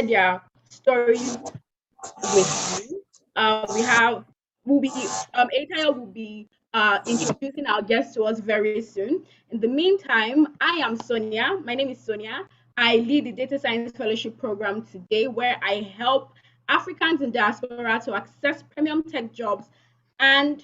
their stories with you. Ataya will be introducing our guests to us very soon. In the meantime, I am Sonia. My name is Sonia. I lead the Data Science Fellowship Program today, where I help Africans in diaspora to access premium tech jobs and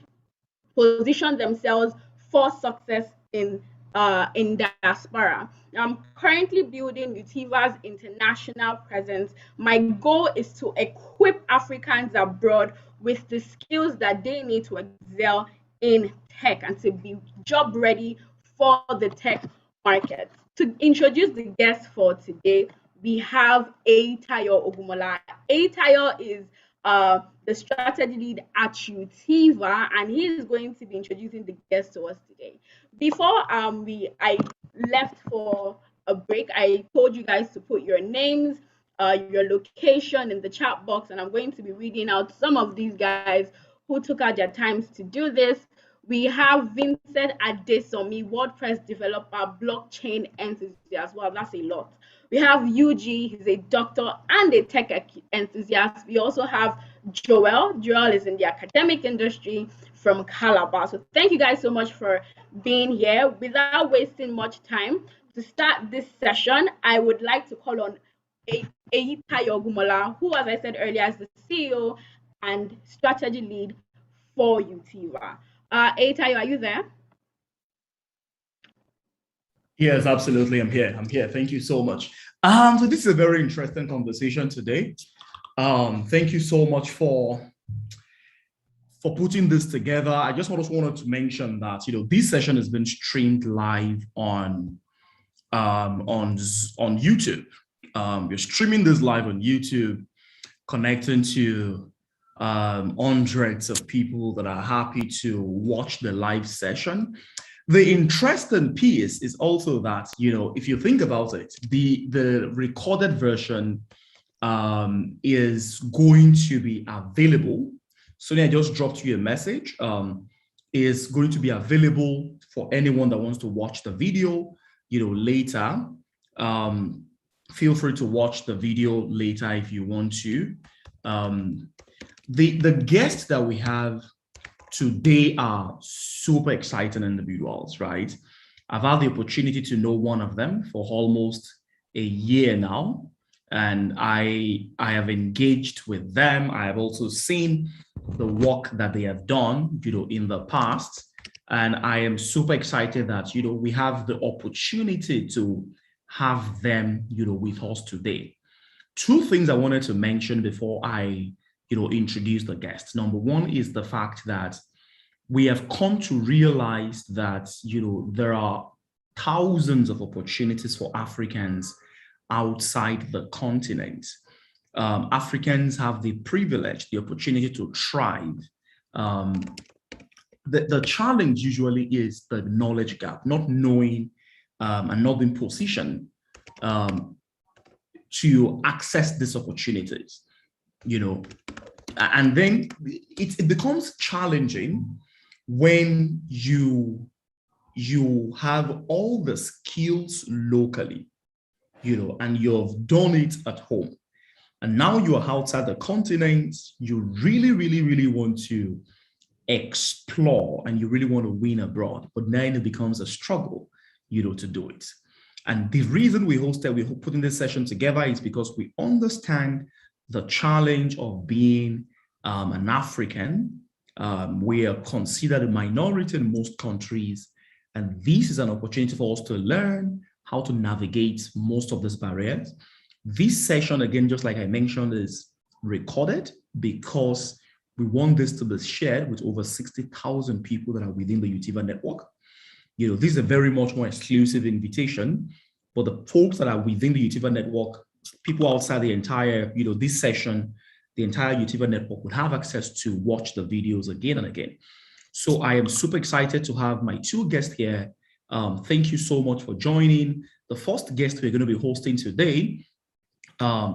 position themselves for success in diaspora. I'm currently building Utiva's international presence. My goal is to equip Africans abroad with the skills that they need to excel in tech and to be job ready for the tech market. To introduce the guest for today, we have Tayo Ogumola. Tayo is the strategy lead at Utiva, and he is going to be introducing the guest to us today. Before I left for a break, I told you guys to put your names, your location in the chat box, and I'm going to be reading out some of these guys who took out their times to do this. We have Vincent Adesomi, WordPress developer, blockchain enthusiast. Wow, that's a lot. We have UG, he's a doctor and a tech enthusiast. We also have Joel. Joel is in the academic industry from Calabar. So thank you guys so much for being here. Without wasting much time, to start this session, I would like to call on Tayo Ogumola, who, as I said earlier, is the CEO and strategy lead for Utiva. Tayo, are you there? Yes, absolutely. I'm here. Thank you so much. So this is a very interesting conversation today. Thank you so much for putting this together. I just wanted to mention that this session has been streamed live on YouTube. We're streaming this live on YouTube, connecting to hundreds of people that are happy to watch the live session. The interesting piece is also that, if you think about it, the recorded version is going to be available. Sonia, I just dropped you a message. Is going to be available for anyone that wants to watch the video, later. Feel free to watch the video later if you want to. The guests that we have today are super exciting individuals, right? I've had the opportunity to know one of them for almost a year now, and I have engaged with them. I have also seen the work that they have done, in the past, and I am super excited that we have the opportunity to have them, with us today. Two things I wanted to mention before I introduce the guests. Number one is the fact that we have come to realize that, there are thousands of opportunities for Africans outside the continent. Africans have the privilege, the opportunity to thrive. The challenge usually is the knowledge gap, not knowing and not being positioned to access these opportunities. And then it becomes challenging when you have all the skills locally, and you've done it at home. And now you are outside the continent, you really, really, really want to explore and you really want to win abroad, but then it becomes a struggle, to do it. And the reason we're putting this session together is because we understand the challenge of being an African. We are considered a minority in most countries, and this is an opportunity for us to learn how to navigate most of these barriers. This session, again, just like I mentioned, is recorded because we want this to be shared with over 60,000 people that are within the Utiva network. This is a very much more exclusive invitation, but the folks that are within the Utiva network, people outside the entire, this session, the entire Utiva network would have access to watch the videos again and again. So I am super excited to have my two guests here. Thank you so much for joining. The first guest we're going to be hosting today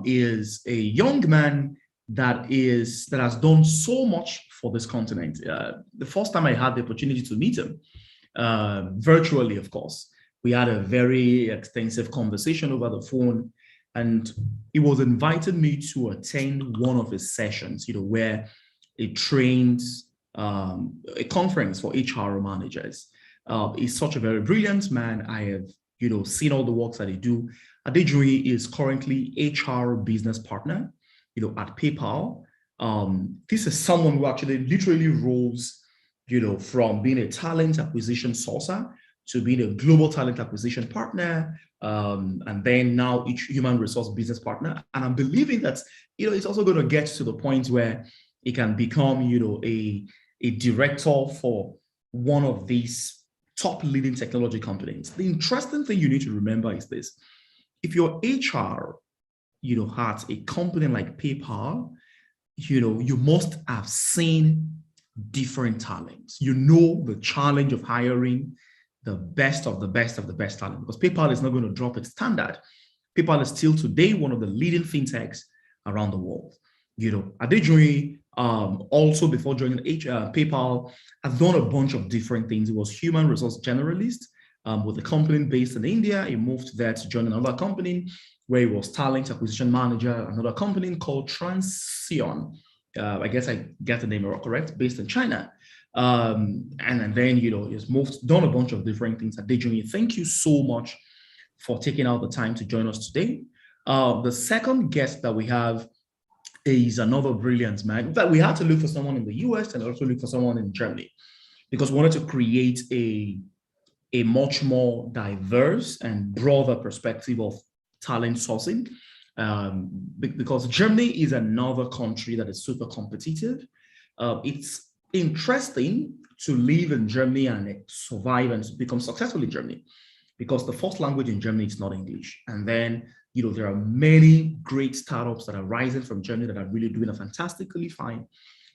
is a young man that has done so much for this continent. The first time I had the opportunity to meet him, virtually, of course, we had a very extensive conversation over the phone. and he was inviting me to attend one of his sessions, where he trains a conference for HR managers. He's such a very brilliant man. I have, seen all the works that he do. Adejuri is currently HR business partner, at PayPal. This is someone who actually literally rose, from being a talent acquisition sourcer to being a global talent acquisition partner, and then now each human resource business partner. And I'm believing that, it's also going to get to the point where it can become, a director for one of these top leading technology companies. The interesting thing you need to remember is this: if your HR, has a company like PayPal, you must have seen different talents. You know the challenge of hiring the best of the best of the best talent, because PayPal is not going to drop its standard. PayPal is still today one of the leading fintechs around the world. Adejuri, also before joining PayPal, has done a bunch of different things. He was human resource generalist with a company based in India. He moved there to join another company where he was talent acquisition manager, another company called Transion. I guess I get the name correct, based in China. And then, he's done a bunch of different things. Adejuri, thank you so much for taking out the time to join us today. The second guest that we have is another brilliant man. In fact, we had to look for someone in the US and also look for someone in Germany, because we wanted to create a much more diverse and broader perspective of talent sourcing. Because Germany is another country that is super competitive. It's interesting to live in Germany and survive and become successful in Germany, because the first language in Germany is not English. And then, there are many great startups that are rising from Germany that are really doing a fantastically fine.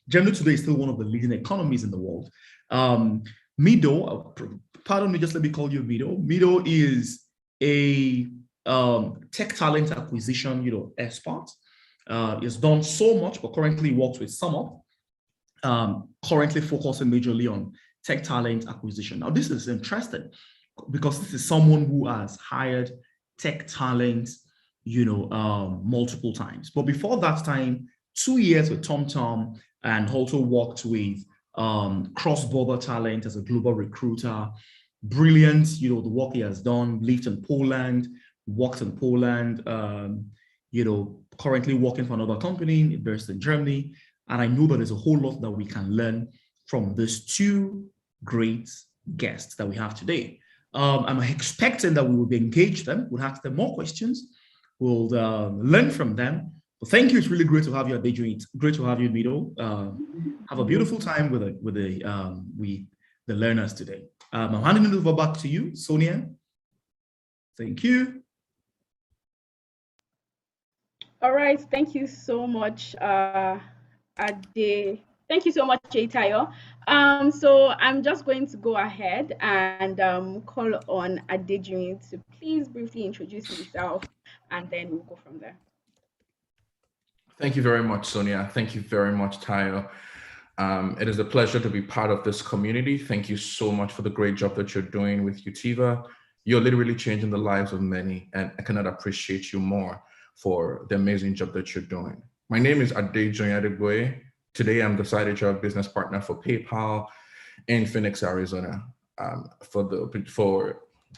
Germany today is still one of the leading economies in the world. Mido, pardon me, just let me call you Mido. Mido is a tech talent acquisition, expert. He's done so much, but currently works with SumUp, currently focusing majorly on tech talent acquisition. Now, this is interesting because this is someone who has hired tech talent, multiple times. But before that time, 2 years with TomTom, and also worked with cross-border talent as a global recruiter. Brilliant, the work he has done, lived in Poland, worked in Poland, currently working for another company based in Germany. And I know that there's a whole lot that we can learn from these two great guests that we have today. I'm expecting that we will engage them, we'll ask them more questions, we'll learn from them. But thank you. It's really great to have you, Adejuri. It's great to have you, Mido. Have a beautiful time with the learners today. I'm handing it over back to you, Sonia. Thank you. All right. Thank you so much, Ade. Thank you so much, Tayo. So I'm just going to go ahead and call on Adejuri to please briefly introduce himself, and then we'll go from there. Thank you very much, Sonia. Thank you very much, Tayo. It is a pleasure to be part of this community. Thank you so much for the great job that you're doing with Utiva. You're literally changing the lives of many, and I cannot appreciate you more for the amazing job that you're doing. My name is Adejuri Adeboye. Today, I'm the side HR business partner for PayPal in Phoenix, Arizona. For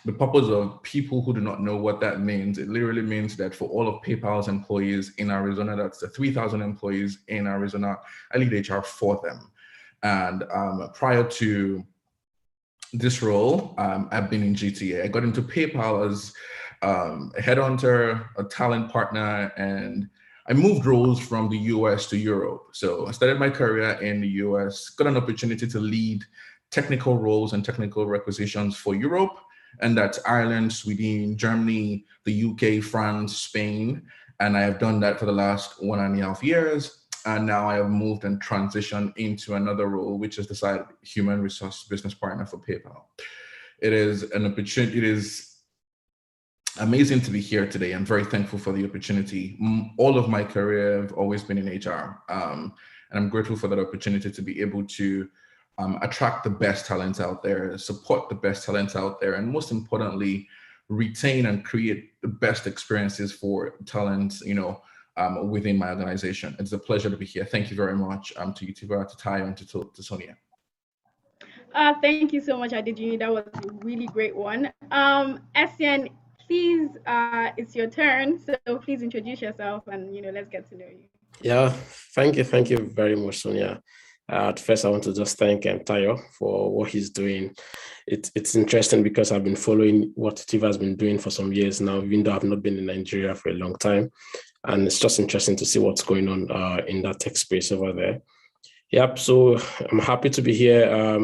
the purpose of people who do not know what that means, it literally means that for all of PayPal's employees in Arizona, that's the 3,000 employees in Arizona, I lead HR for them. And prior to this role, I've been in GTA. I got into PayPal as a headhunter, a talent partner, and I moved roles from the US to Europe. So I started my career in the US, got an opportunity to lead technical roles and technical requisitions for Europe. And that's Ireland, Sweden, Germany, the UK, France, Spain. And I have done that for the last 1.5 years. And now I have moved and transitioned into another role, which is the side human resource business partner for PayPal. It is an opportunity. It is amazing to be here today. I'm very thankful for the opportunity. All of my career, I've always been in HR. And I'm grateful for that opportunity to be able to attract the best talent out there, support the best talent out there, and most importantly, retain and create the best experiences for talent, within my organization. It's a pleasure to be here. Thank you very much to Utiva, to Tayo, and to Sonia. Thank you so much, Adijuni. That was a really great one. Essien, please, it's your turn. So please introduce yourself and, let's get to know you. Yeah, thank you very much, Sonia. At first, I want to just thank Tayo for what he's doing. It's interesting because I've been following what Utiva has been doing for some years now, even though I've not been in Nigeria for a long time. And it's just interesting to see what's going on in that tech space over there. Yep, so I'm happy to be here.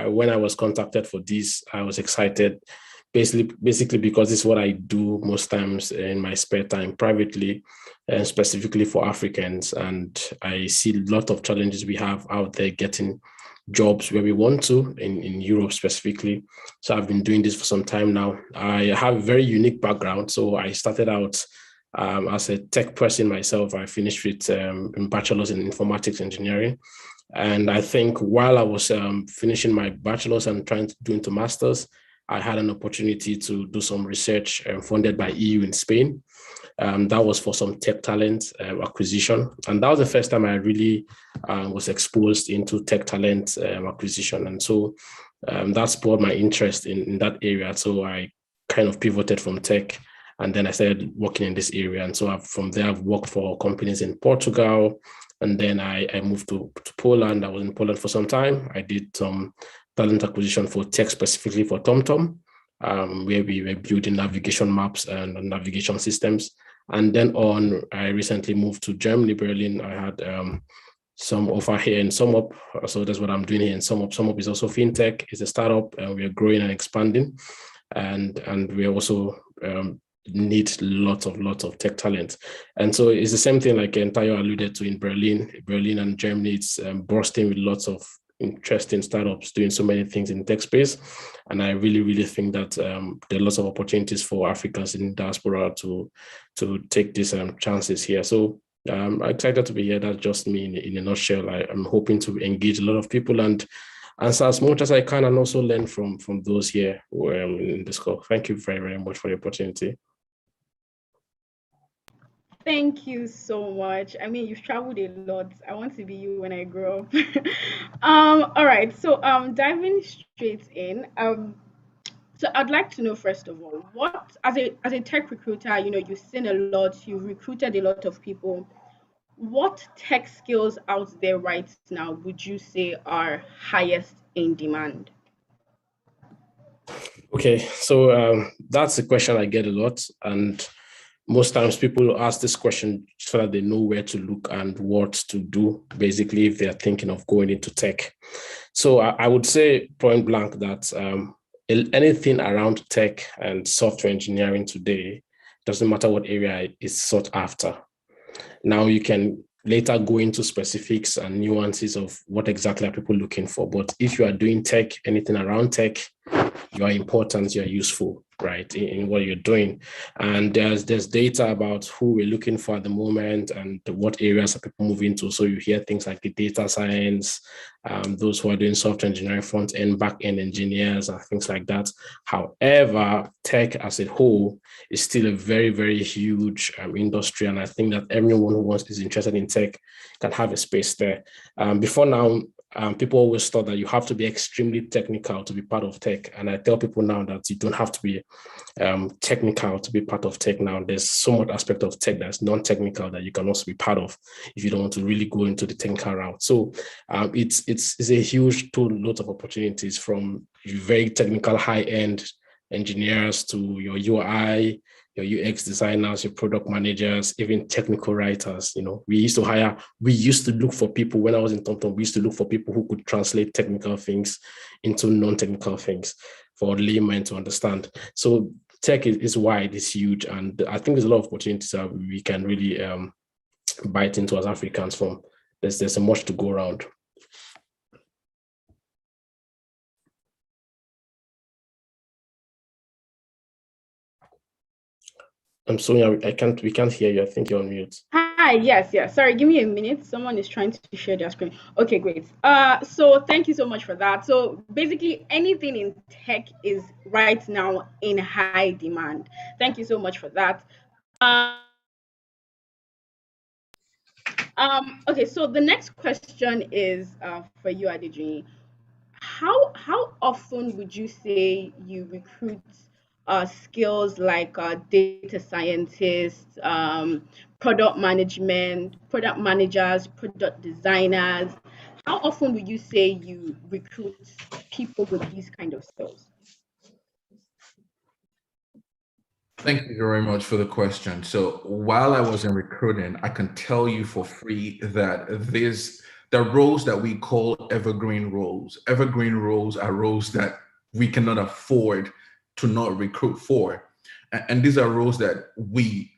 When I was contacted for this, I was excited, basically because this is what I do most times in my spare time privately, and specifically for Africans. And I see a lot of challenges we have out there getting jobs where we want to, in Europe specifically. So I've been doing this for some time now. I have a very unique background. So I started out as a tech person myself. I finished with a bachelor's in informatics engineering. And I think while I was finishing my bachelor's and trying to do into master's, I had an opportunity to do some research funded by EU in Spain. That was for some tech talent acquisition. And that was the first time I really was exposed into tech talent acquisition. And so that spurred my interest in that area. So I kind of pivoted from tech, and then I started working in this area. And so from there, I've worked for companies in Portugal. And then I moved to Poland. I was in Poland for some time. I did some talent acquisition for tech, specifically for TomTom, where we were building navigation maps and navigation systems. And then I recently moved to Germany, Berlin. I had some offer here in SumUp. So that's what I'm doing here in SumUp. SumUp is also fintech. It's a startup, and we are growing and expanding. And we also need lots of tech talent. And so it's the same thing like Tayo alluded to in Berlin and Germany. It's bursting with lots of interesting startups doing so many things in tech space. And I really think that there are lots of opportunities for Africans in diaspora to take these chances here. So I'm excited to be here. That's just me in a nutshell. I'm hoping to engage a lot of people and answer as much as I can, and also learn from those here in this call. Thank you very much for the opportunity. Thank you so much. I mean, you've traveled a lot. I want to be you when I grow up. All right. So diving straight in. So I'd like to know, first of all, what as a tech recruiter, you've seen a lot, you've recruited a lot of people. What tech skills out there right now would you say are highest in demand? Okay, so that's a question I get a lot, and most times people ask this question so that they know where to look and what to do, basically, if they're thinking of going into tech. So I would say point blank that anything around tech and software engineering today, doesn't matter what area is sought after. Now you can later go into specifics and nuances of what exactly are people looking for. But if you are doing tech, anything around tech, you are important, you are useful, right, in what you're doing. And there's data about who we're looking for at the moment and what areas are people moving to. So you hear things like the data science, those who are doing software engineering, front end, back end engineers, and things like that. However, tech as a whole is still a very huge industry. And I think that everyone who is interested in tech can have a space there. Before now, people always thought that you have to be extremely technical to be part of tech. And I tell people now that you don't have to be technical to be part of tech now. There's so much aspect of tech that's non-technical that you can also be part of if you don't want to really go into the technical route. So it's a huge tool, lots of opportunities from very technical high-end engineers to your UI, your UX designers, your product managers, even technical writers. We used to look for people. When I was in TomTom, we used to look for people who could translate technical things into non-technical things for laymen to understand. So tech is wide, it's huge. And I think there's a lot of opportunities that we can really bite into as Africans from. There's so much to go around. I'm sorry, we can't hear you. I think you're on mute. Hi, Hi, yes, yes. Sorry, give me a minute. Someone is trying to share their screen. Okay, great. So thank you so much for that. So basically, anything in tech is right now in high demand. Thank you so much for that. Okay, so the next question is for you, Adiji. How often would you say you recruit skills like data scientists, product management, product managers, product designers? How often would you say you recruit people with these kind of skills? Thank you very much for the question. So while I was in recruiting, I can tell you for free that the roles that we call evergreen roles. Evergreen roles are roles that we cannot afford to not recruit for. And these are roles that we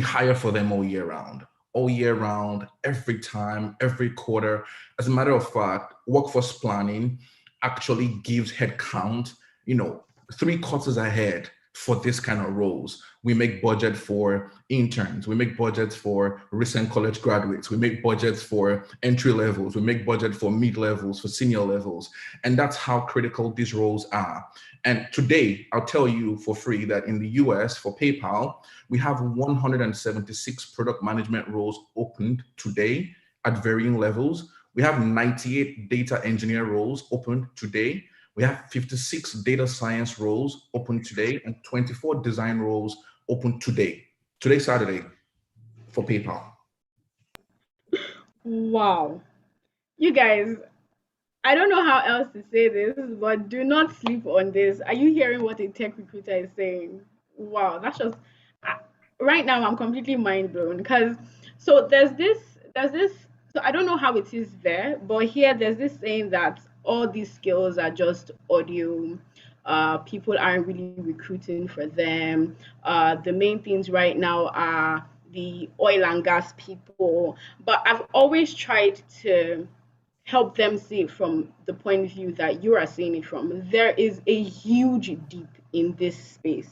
hire for them all year round, every time, every quarter. As a matter of fact, workforce planning actually gives headcount, 3 quarters ahead for this kind of roles. We make budget for interns. We make budgets for recent college graduates. We make budgets for entry levels. We make budget for mid levels, for senior levels. And that's how critical these roles are. And today, I'll tell you for free that in the US for PayPal, we have 176 product management roles opened today at varying levels. We have 98 data engineer roles open today. We have 56 data science roles open today and 24 design roles open today, Saturday, for PayPal. Wow. You guys, I don't know how else to say this, but do not sleep on this. Are you hearing what a tech recruiter is saying? Wow, that's just I- right now I'm completely mind blown because so there's this so I don't know how it is there, but here there's this saying that all these skills are just audio. People aren't really recruiting for them. The main things right now are the oil and gas people, but I've always tried to help them see it from the point of view that you are seeing it from. There is a huge deep in this space.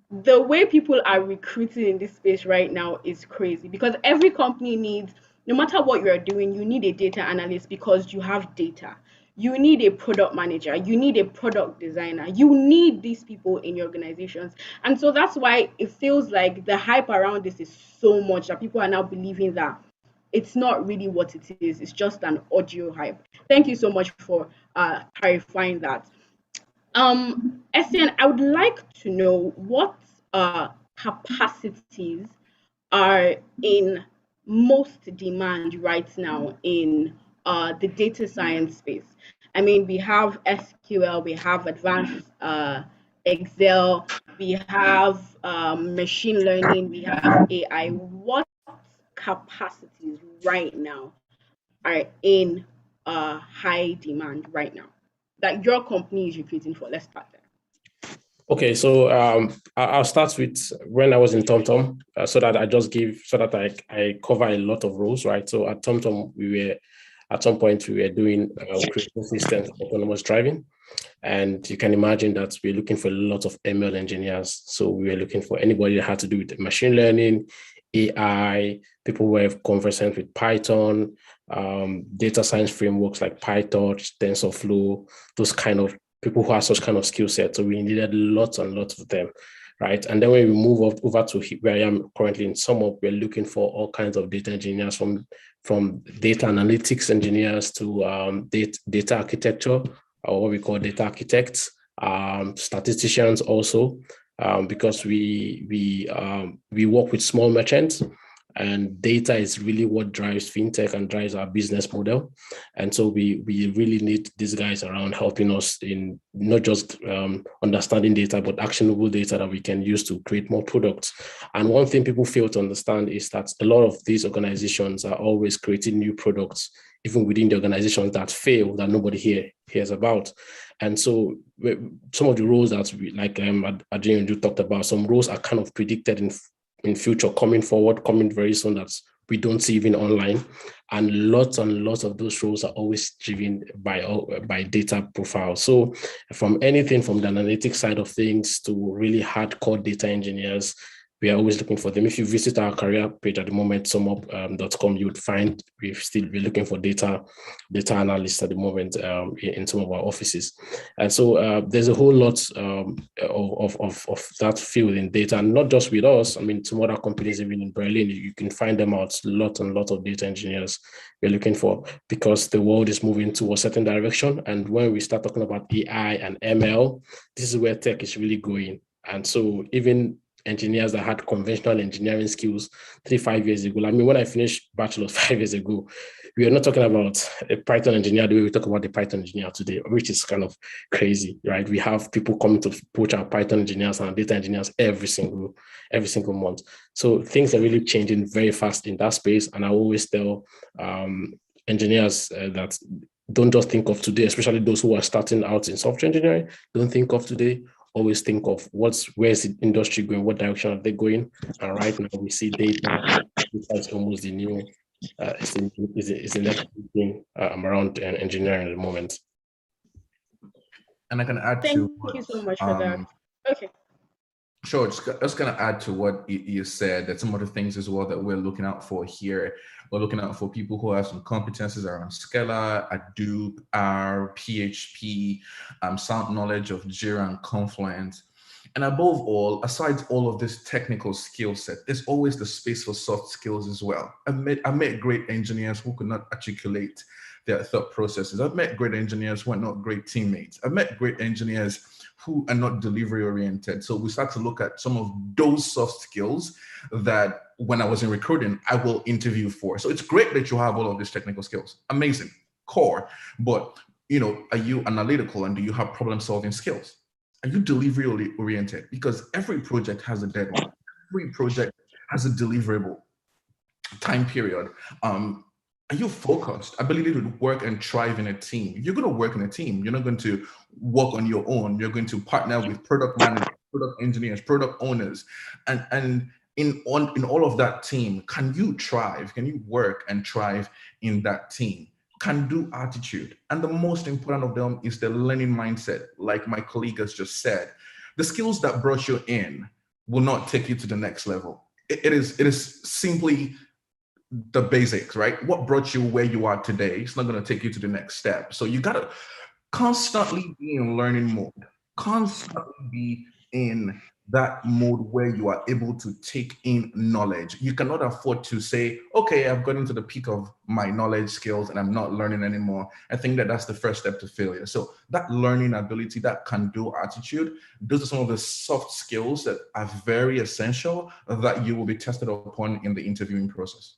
The way people are recruiting in this space right now is crazy because every company needs, no matter what you're doing, you need a data analyst because you have data. You need a product manager, you need a product designer, you need these people in your organizations. And so that's why it feels like the hype around this is so much that people are now believing that it's not really what it is. It's just an audio hype. Thank you so much for clarifying that. Essien, I would like to know what capacities are in most demand right now in the data science space. I mean, we have SQL, we have advanced Excel, we have machine learning, we have AI. What capacities right now are in high demand right now that your company is recruiting for? Let's start there. Okay, so I'll start with when I was in TomTom, so that I cover a lot of roles, right? So at TomTom, at some point we were doing creating systems for autonomous driving, and you can imagine that we're looking for a lot of ML engineers. So we were looking for anybody that had to do with machine learning, AI, people who were conversant with Python, data science frameworks like PyTorch, TensorFlow, those kind of people who have such kind of skill set. So we needed lots and lots of them, right? And then when we move over to where I am currently in SumUp, we're looking for all kinds of data engineers from data analytics engineers to data architecture, or what we call data architects, statisticians also, because we work with small merchants, and data is really what drives fintech and drives our business model. And so we really need these guys around helping us in not just understanding data, but actionable data that we can use to create more products. And one thing people fail to understand is that a lot of these organizations are always creating new products, even within the organizations that fail, that nobody hears about. And so some of the roles that we, like Adrian talked about, some roles are kind of predicted in future, coming very soon, that we don't see even online. And lots of those roles are always driven by data profiles. So from anything from the analytics side of things to really hardcore data engineers, we are always looking for them. If you visit our career page at the moment, sumup.com, you would find we're looking for data analysts at the moment in some of our offices. And so there's a whole lot of that field in data, and not just with us. I mean, some other companies, even in Berlin, you can find them out, a lot of data engineers we're looking for, because the world is moving to a certain direction. And when we start talking about AI and ML, this is where tech is really going. And so even engineers that had conventional engineering skills 3-5 years ago. I mean, when I finished bachelor's 5 years ago, we are not talking about a Python engineer the way we talk about the Python engineer today, which is kind of crazy, right? We have people coming to poach our Python engineers and data engineers every single month. So things are really changing very fast in that space. And I always tell engineers that don't just think of today, especially those who are starting out in software engineering, don't think of today. Always think of where's the industry going, what direction are they going. And right now we see data is almost the new is the next thing around engineering at the moment. And I can add Thank to you so much for that. Okay. Sure, just gonna add to what you said, that some of the things as well that we're looking out for here. We're looking out for people who have some competencies around Scala, Hadoop, R, PHP, sound knowledge of Jira and Confluence. And above all, aside all of this technical skill set, there's always the space for soft skills as well. I met great engineers who could not articulate their thought processes. I've met great engineers who are not great teammates. I've met great engineers who are not delivery oriented. So we start to look at some of those soft skills that when I was in recruiting, I will interview for. So it's great that you have all of these technical skills. Amazing, core. But are you analytical, and do you have problem solving skills? Are you delivery oriented? Because every project has a deadline. Every project has a deliverable time period. Are you focused? Ability to work and thrive in a team. You're going to work in a team. You're not going to work on your own. You're going to partner with product managers, product engineers, product owners, and in all of that team, can you thrive? Can you work and thrive in that team? Can-do attitude. And the most important of them is the learning mindset. Like my colleague has just said, the skills that brought you in will not take you to the next level. It is simply the basics, right? What brought you where you are today? It's not going to take you to the next step. So you got to constantly be in learning mode, constantly be in that mode where you are able to take in knowledge. You cannot afford to say, okay, I've gotten to the peak of my knowledge skills and I'm not learning anymore. I think that's the first step to failure. So that learning ability, that can-do attitude, those are some of the soft skills that are very essential that you will be tested upon in the interviewing process.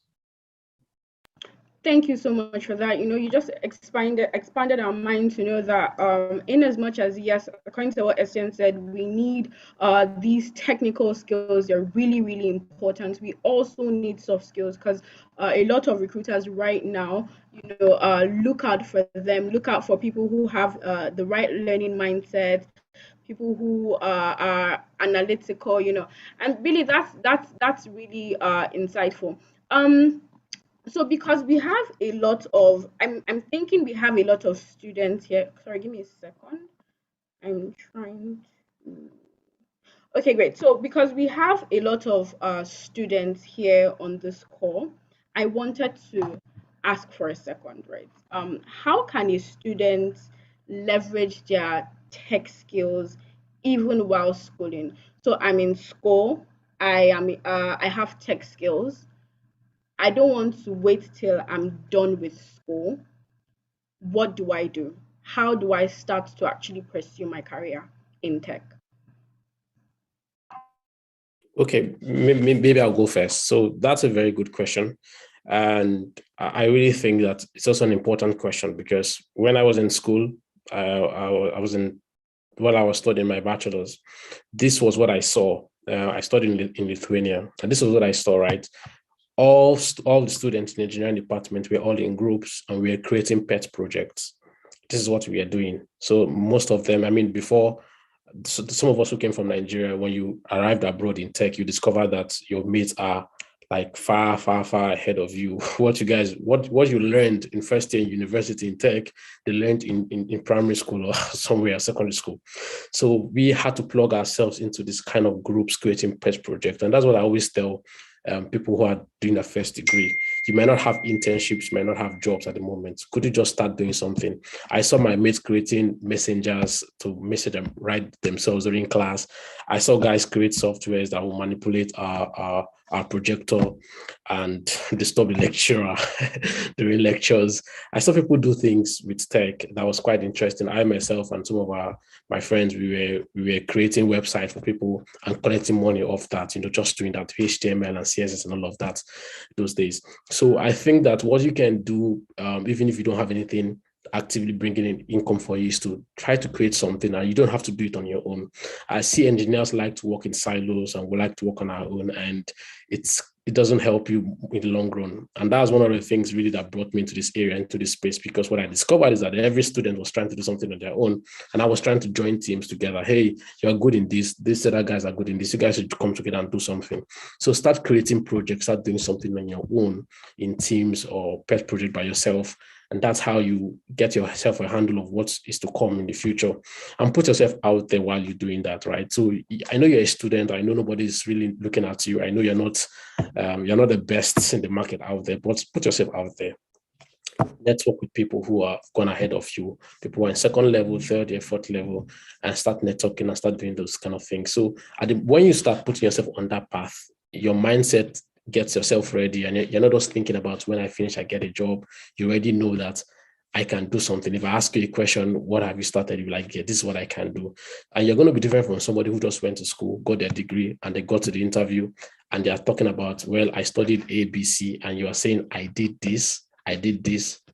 Thank you so much for that. You just expanded our mind to know that in as much as, yes, according to what Etienne said, we need these technical skills. They're really, really important. We also need soft skills, because a lot of recruiters right now, look out for them, look out for people who have the right learning mindset, people who are analytical, and really that's really insightful. So because we have a lot of, I'm thinking we have a lot of students here. Sorry, give me a second. I'm trying to. Okay, great. So because we have a lot of students here on this call, I wanted to ask for a second, right? How can a student leverage their tech skills even while schooling? So I'm in school. I have tech skills. I don't want to wait till I'm done with school. What do I do? How do I start to actually pursue my career in tech? Okay, maybe I'll go first. So that's a very good question. And I really think that it's also an important question, because when I was in school, I was studying my bachelor's, this was what I saw. I studied in Lithuania, and this was what I saw, right? All the students in the engineering department were all in groups, and we were creating pet projects. This is what we are doing. So most of them, I mean, before, some of us who came from Nigeria, when you arrived abroad in tech, you discover that your mates are like far ahead of you. What you learned in first year in university in tech, they learned in primary school or somewhere secondary school. So we had to plug ourselves into this kind of groups creating pet project. And that's what I always tell people who are doing a first degree. You might not have internships, you might not have jobs at the moment. Could you just start doing something? I saw my mates creating messengers to message and write themselves during class. I saw guys create softwares that will manipulate our projector and disturb the lecturer during lectures. I saw people do things with tech that was quite interesting. I myself and some of my friends, we were creating websites for people and collecting money off that, just doing that HTML and CSS and all of that those days. So I think that what you can do, even if you don't have anything actively bringing in income for you, is to try to create something, and you don't have to do it on your own. I see engineers like to work in silos, and we like to work on our own, and it doesn't help you in the long run. And that's one of the things really that brought me into this area, into this space, because what I discovered is that every student was trying to do something on their own, and I was trying to join teams together. Hey, you're good in this. These other guys are good in this. You guys should come together and do something. So start creating projects, start doing something on your own in teams or pet project by yourself. And that's how you get yourself a handle of what is to come in the future, and put yourself out there while you're doing that, right? So I know you're a student. I know nobody's really looking at you. I know you're not the best in the market out there, but put yourself out there. Network with people who are gone ahead of you, people who are in second level, third year, fourth level, and start networking and start doing those kind of things. So when you start putting yourself on that path, your mindset gets yourself ready, and you're not just thinking about when I finish, I get a job. You already know that I can do something. If I ask you a question, what have you started? You're like, yeah, this is what I can do. And you're going to be different from somebody who just went to school, got their degree, and they got to the interview, and they are talking about, well, I studied A, B, C, and you are saying, I did this.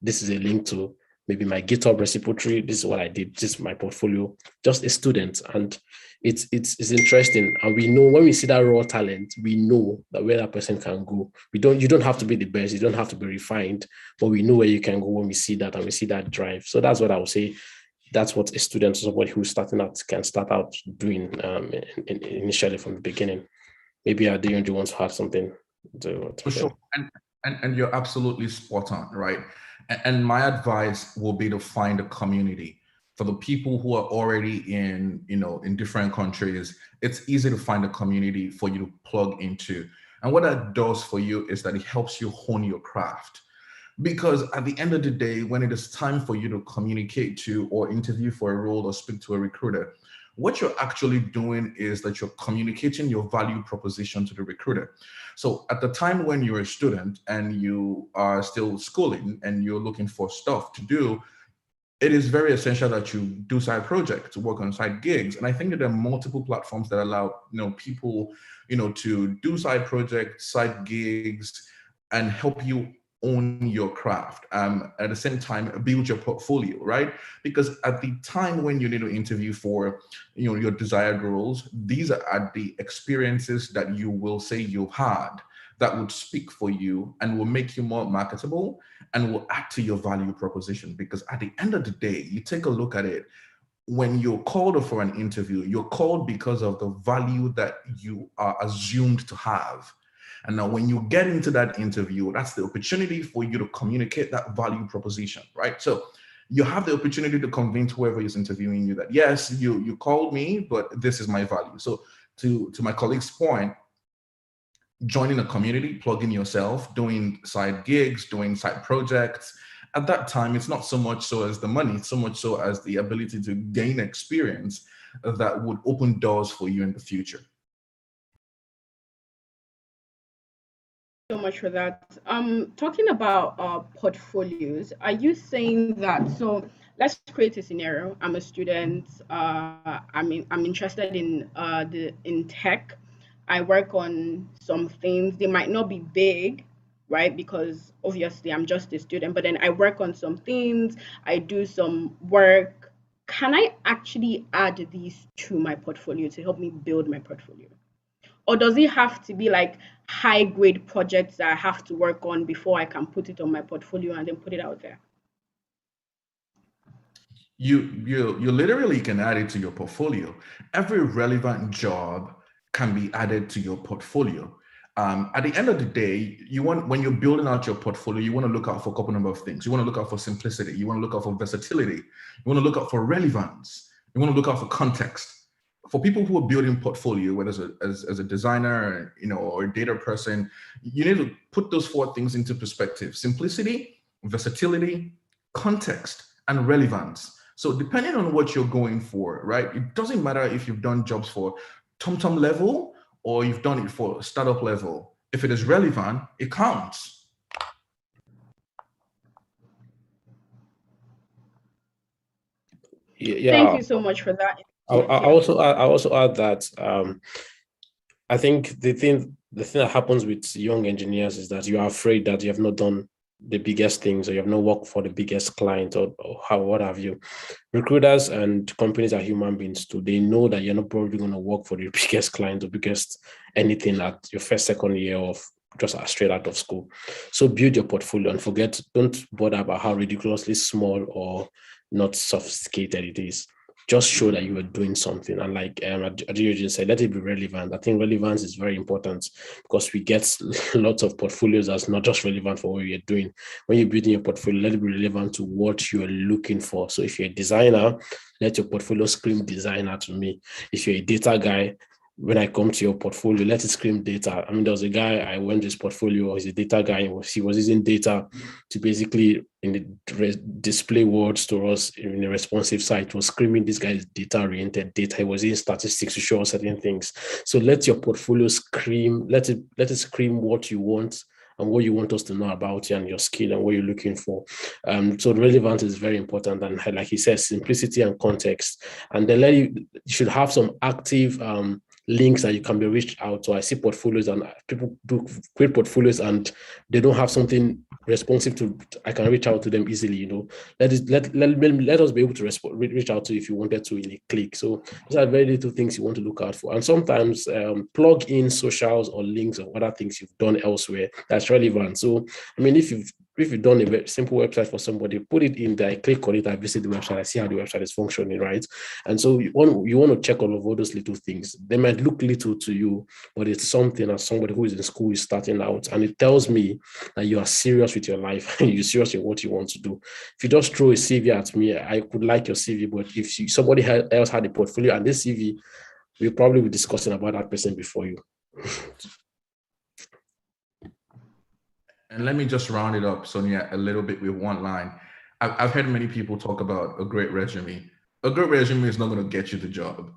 This is a link to maybe my GitHub repository. This is what I did. This is my portfolio. Just a student. And it's interesting. And we know when we see that raw talent, we know that where that person can go. You don't have to be the best. You don't have to be refined, but we know where you can go when we see that, and we see that drive. So that's what I would say. That's what a student or somebody who's starting out can start out doing initially from the beginning. Maybe Adeon, do you want to have something to For sure. And you're absolutely spot on, right? And my advice will be to find a community. For the people who are already in different countries, it's easy to find a community for you to plug into. And what that does for you is that it helps you hone your craft. Because at the end of the day, when it is time for you to communicate to or interview for a role or speak to a recruiter, what you're actually doing is that you're communicating your value proposition to the recruiter. So at the time when you're a student and you are still schooling and you're looking for stuff to do, it is very essential that you do side projects, work on side gigs. And I think that there are multiple platforms that allow people to do side projects, side gigs, and help you own your craft. At the same time, build your portfolio, right? Because at the time when you need to interview for your desired roles, these are the experiences that you will say you've had that would speak for you and will make you more marketable and will add to your value proposition. Because at the end of the day, you take a look at it, when you're called for an interview, you're called because of the value that you are assumed to have. And now when you get into that interview, that's the opportunity for you to communicate that value proposition, right? So you have the opportunity to convince whoever is interviewing you that, yes, you called me, but this is my value. So to my colleague's point, joining a community, plugging yourself, doing side gigs, doing side projects. At that time, it's not so much so as the money, so much so as the ability to gain experience that would open doors for you in the future. So much for that. Talking about portfolios, are you saying that, so let's create a scenario. I'm a student. I'm interested in tech. I work on some things. They might not be big, right? Because obviously I'm just a student. But then I work on some things. I do some work. Can I actually add these to my portfolio to help me build my portfolio? Or does it have to be like high grade projects that I have to work on before I can put it on my portfolio and then put it out there? You literally can add it to your portfolio. Every relevant job can be added to your portfolio. At the end of the day, when you're building out your portfolio, you want to look out for a couple number of things. You want to look out for simplicity. You want to look out for versatility. You want to look out for relevance. You want to look out for context. For people who are building portfolio, whether as a designer, or a data person, you need to put those 4 things into perspective: simplicity, versatility, context, and relevance. So depending on what you're going for, right? It doesn't matter if you've done jobs for TomTom level or you've done it for startup level. If it is relevant, it counts. Yeah. Thank you so much for that. I also add that I think the thing that happens with young engineers is that you are afraid that you have not done the biggest things, or you have not worked for the biggest client, or what have you. Recruiters and companies are human beings too. They know that you're not probably going to work for the biggest client or biggest anything at your first, second year of just straight out of school. So build your portfolio and don't bother about how ridiculously small or not sophisticated it is. Just show that you are doing something. And like Adioji said, let it be relevant. I think relevance is very important, because we get lots of portfolios that's not just relevant for what you're doing. When you're building your portfolio, let it be relevant to what you're looking for. So if you're a designer, let your portfolio scream designer to me. If you're a data guy, when I come to your portfolio, let it scream data. I mean, there was a guy, I went to his portfolio, he's a data guy. He was using data to basically display words to us in a responsive site. It was screaming, this guy is data-oriented data. He was using statistics to show us certain things. So let your portfolio scream, let it scream what you want and what you want us to know about you and your skill and what you're looking for. So relevance is very important. And like he says, simplicity and context. And then you should have some active links that you can be reached out to. I see portfolios and people do great portfolios and they don't have something responsive to. I can reach out to them easily. Let us be able to reach out to you if you wanted to in a click. So these are very little things you want to look out for. And sometimes plug in socials or links or other things you've done elsewhere that's relevant. So I mean, if you've done a simple website for somebody, put it in there, I click on it, I visit the website, I see how the website is functioning, right? And so you want to check all those little things. They might look little to you, but it's something as somebody who is in school is starting out, and it tells me that you are serious with your life and you're serious with what you want to do. If you just throw a CV at me, I could like your CV, but if somebody else had a portfolio and this CV, we'll probably be discussing about that person before you. And let me just round it up, Sonia, a little bit with one line. I've heard many people talk about a great resume. A great resume is not going to get you the job.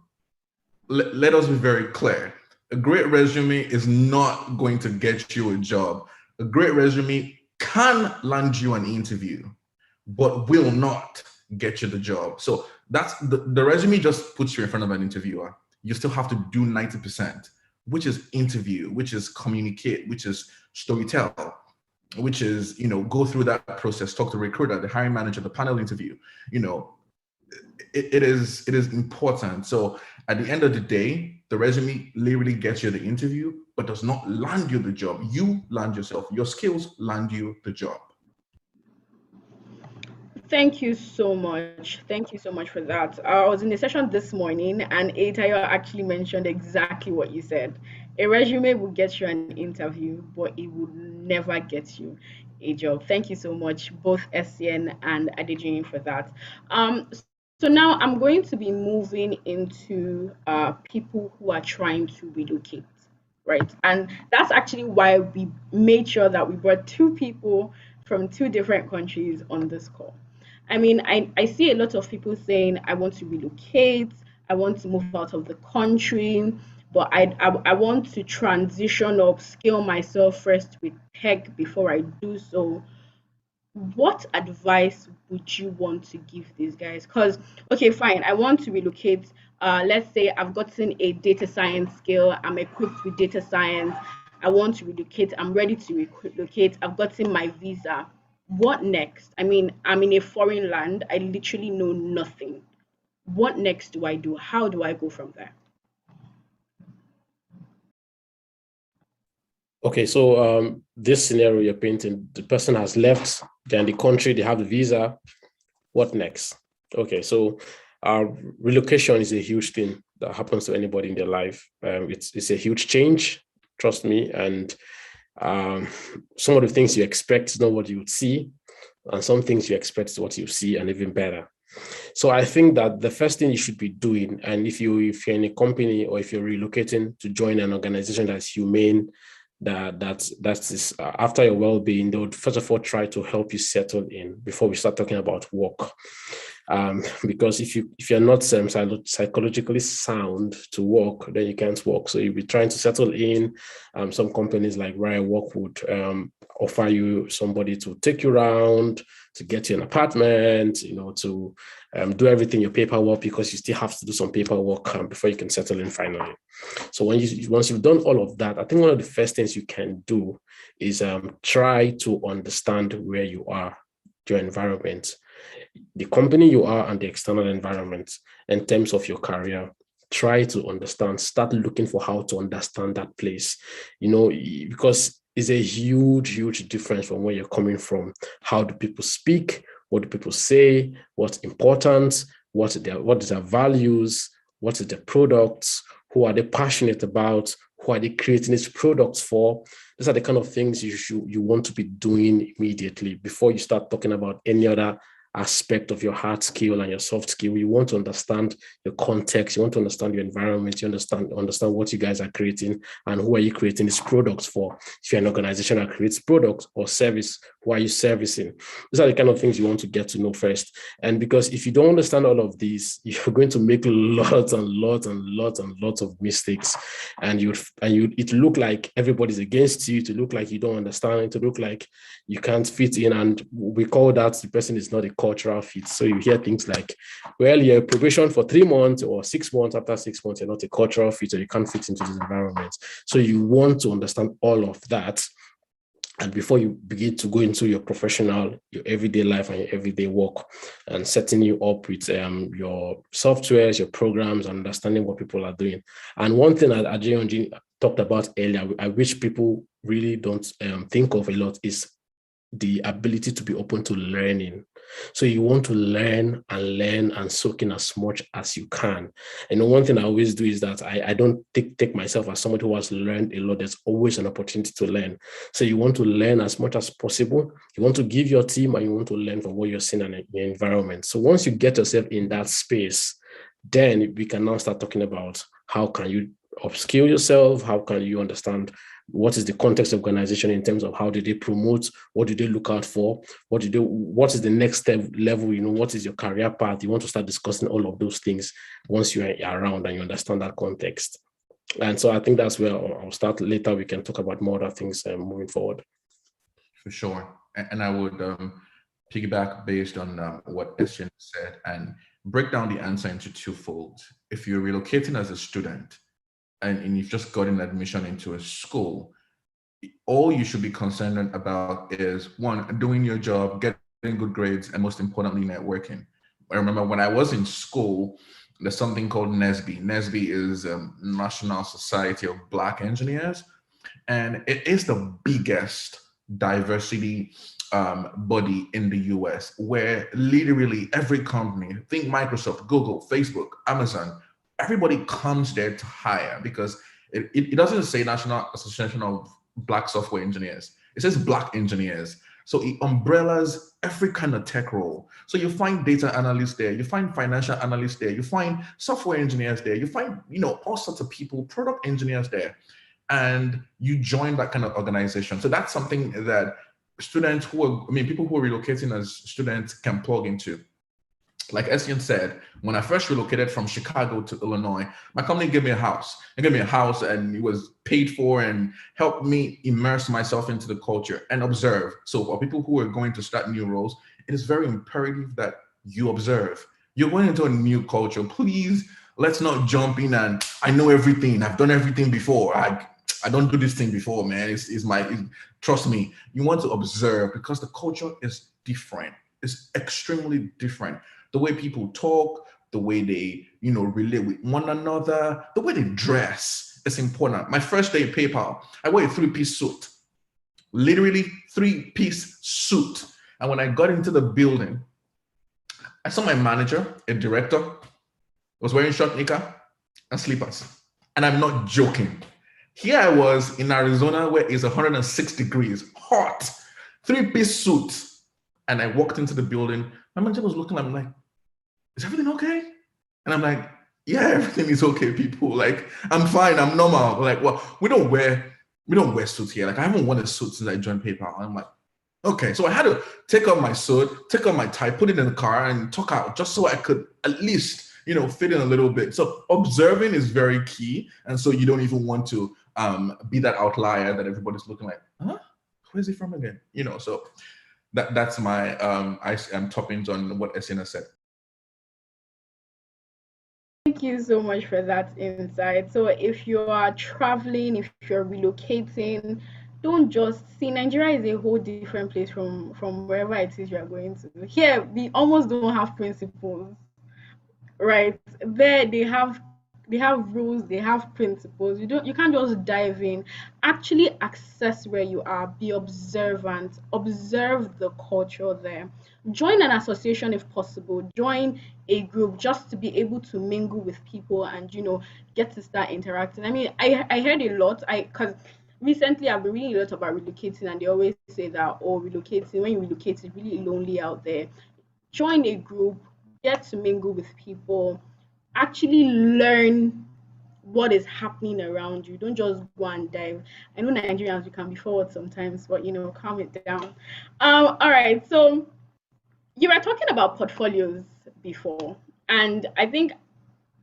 Let us be very clear. A great resume is not going to get you a job. A great resume can land you an interview, but will not get you the job. So that's the resume just puts you in front of an interviewer. You still have to do 90%, which is interview, which is communicate, which is storytell, which is, go through that process, talk to the recruiter, the hiring manager, the panel interview. It is important. So at the end of the day, the resume literally gets you the interview, but does not land you the job. You land yourself. Your skills land you the job. Thank you so much. Thank you so much for that. I was in a session this morning and Atayo actually mentioned exactly what you said. A resume will get you an interview, but it will never get you a job. Thank you so much, both SCN and Adejini, for that. So now I'm going to be moving into people who are trying to relocate, right? And that's actually why we made sure that we brought 2 people from 2 different countries on this call. I mean, I see a lot of people saying, I want to relocate, I want to move out of the country, but I want to transition or upskill myself first with tech before I do so. What advice would you want to give these guys? Because, okay, fine, I want to relocate. Let's say I've gotten a data science skill, I'm equipped with data science, I want to relocate, I'm ready to relocate, I've gotten my visa. What next? I mean, I'm in a foreign land, I literally know nothing. What next do I do? How do I go from there? Okay, so this scenario you're painting, the person has left, they're in the country, they have the visa. What next? Okay, so relocation is a huge thing that happens to anybody in their life. It's a huge change. trust me. And some of the things you expect is not what you would see, and some things you expect is what you see, and even better. So I think that the first thing you should be doing, and if you're in a company or if you're relocating to join an organization that's humane, that is after your well-being, they would first of all try to help you settle in before we start talking about work. Because if you're not psychologically sound to work, then you can't work. So you'll be trying to settle in. Some companies like where I work would offer you somebody to take you around, to get you an apartment, to do everything, your paperwork, because you still have to do some paperwork before you can settle in finally. So once you've done all of that, I think one of the first things you can do is try to understand where you are, your environment, the company you are, and the external environment in terms of your career. Try to understand, start looking for how to understand that place, because it's a huge difference from where you're coming from. How do people speak? What do people say? What's important? What is their values? What is their products? Who are they passionate about? Who are they creating these products for? These are the kind of things you want to be doing immediately before you start talking about any other aspect of your hard skill and your soft skill. You want to understand the context, you want to understand your environment, you understand what you guys are creating and who are you creating these products for. If you're an organization that creates products or service, who are you servicing? These are the kind of things you want to get to know first. And because if you don't understand all of these, you're going to make lots of mistakes, and it look like everybody's against you, to look like you don't understand, to look like you can't fit in. And we call that the person is not a cultural fit. So you hear things like, well, you're probation for 3 months or 6 months. After 6 months, you're not a cultural fit, or you can't fit into this environment. So you want to understand all of that. And before you begin to go into your professional, your everyday life and your everyday work, and setting you up with your softwares, your programs, and understanding what people are doing. And one thing that Ajay talked about earlier, I wish people really don't think of a lot, is the ability to be open to learning. So you want to learn and soak in as much as you can. And one thing I always do is that I don't take myself as somebody who has learned a lot. There's always an opportunity to learn. So you want to learn as much as possible. You want to give your team, and you want to learn from what you're seeing in the environment. So once you get yourself in that space, then we can now start talking about how can you upskill yourself, how can you understand what is the context of organization in terms of how do they promote, what do they look out for, what is the next step level, what is your career path. You want to start discussing all of those things once you are around and you understand that context. And so I think that's where I'll start. Later we can talk about more other things moving forward. For sure. And I would piggyback based on what Estienne said and break down the answer into twofold. If you're relocating as a student, and you've just gotten admission into a school, all you should be concerned about is, one, doing your job, getting good grades, and most importantly, networking. I remember when I was in school, there's something called NSBE. NSBE is National Society of Black Engineers, and it is the biggest diversity body in the US, where literally every company, think Microsoft, Google, Facebook, Amazon, everybody comes there to hire, because it doesn't say National Association of Black Software Engineers. It says Black engineers. So it umbrellas every kind of tech role. So you find data analysts there, you find financial analysts there, you find software engineers there, you find, all sorts of people, product engineers there, and you join that kind of organization. So that's something that people who are relocating as students can plug into. Like Estienne said, when I first relocated from Chicago to Illinois, my company gave me a house. They gave me a house, and it was paid for and helped me immerse myself into the culture and observe. So for people who are going to start new roles, it is very imperative that you observe. You're going into a new culture. Please, let's not jump in and I know everything. I've done everything before. I don't do this thing before, man. Trust me. You want to observe, because the culture is different. It's extremely different. The way people talk, the way they, relate with one another, the way they dress is important. My first day at PayPal, I wore a 3-piece suit, literally 3-piece suit. And when I got into the building, I saw my manager, a director, was wearing short knicker and slippers. And I'm not joking. Here I was in Arizona where it's 106 degrees, hot, 3-piece suit. And I walked into the building. My manager was looking at me like, is everything okay? And I'm like, yeah, everything is okay, people. Like, I'm fine, I'm normal. Like, well, we don't wear suits here. Like, I haven't worn a suit since I joined PayPal. I'm like, okay. So I had to take off my suit, take off my tie, put it in the car and talk out just so I could at least, fit in a little bit. So observing is very key. And so you don't even want to be that outlier that everybody's looking like, huh? Where's he from again? So that's my toppings on what Essena said. Thank you so much for that insight. So if you are traveling, if you're relocating, don't just see Nigeria is a whole different place from wherever it is you are going to. Here we almost don't have principles, right? There they have rules, they have principles. You can't just dive in. Actually access where you are, be observant, observe the culture there. Join an association if possible, join a group just to be able to mingle with people and get to start interacting. I mean, I heard a lot, I because recently I've been reading a lot about relocating, and they always say that, oh, relocating, when you relocate, it's really lonely out there. Join a group, get to mingle with people, actually learn what is happening around you. Don't just go and dive. I know Nigerians, we can be forward sometimes, but calm it down. All right. So you were talking about portfolios before, and I think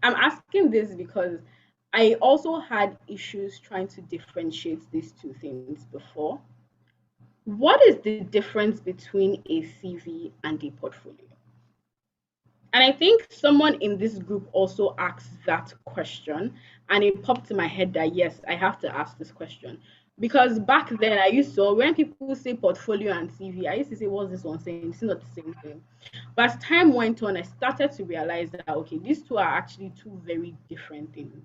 I'm asking this because I also had issues trying to differentiate these two things before. What is the difference between a CV and a portfolio? And I think someone in this group also asked that question, and it popped in my head that yes, I have to ask this question. Because back then, I used to, when people say portfolio and CV, I used to say, what's this one saying? It's not the same thing. But as time went on, I started to realize that, okay, these two are actually two very different things,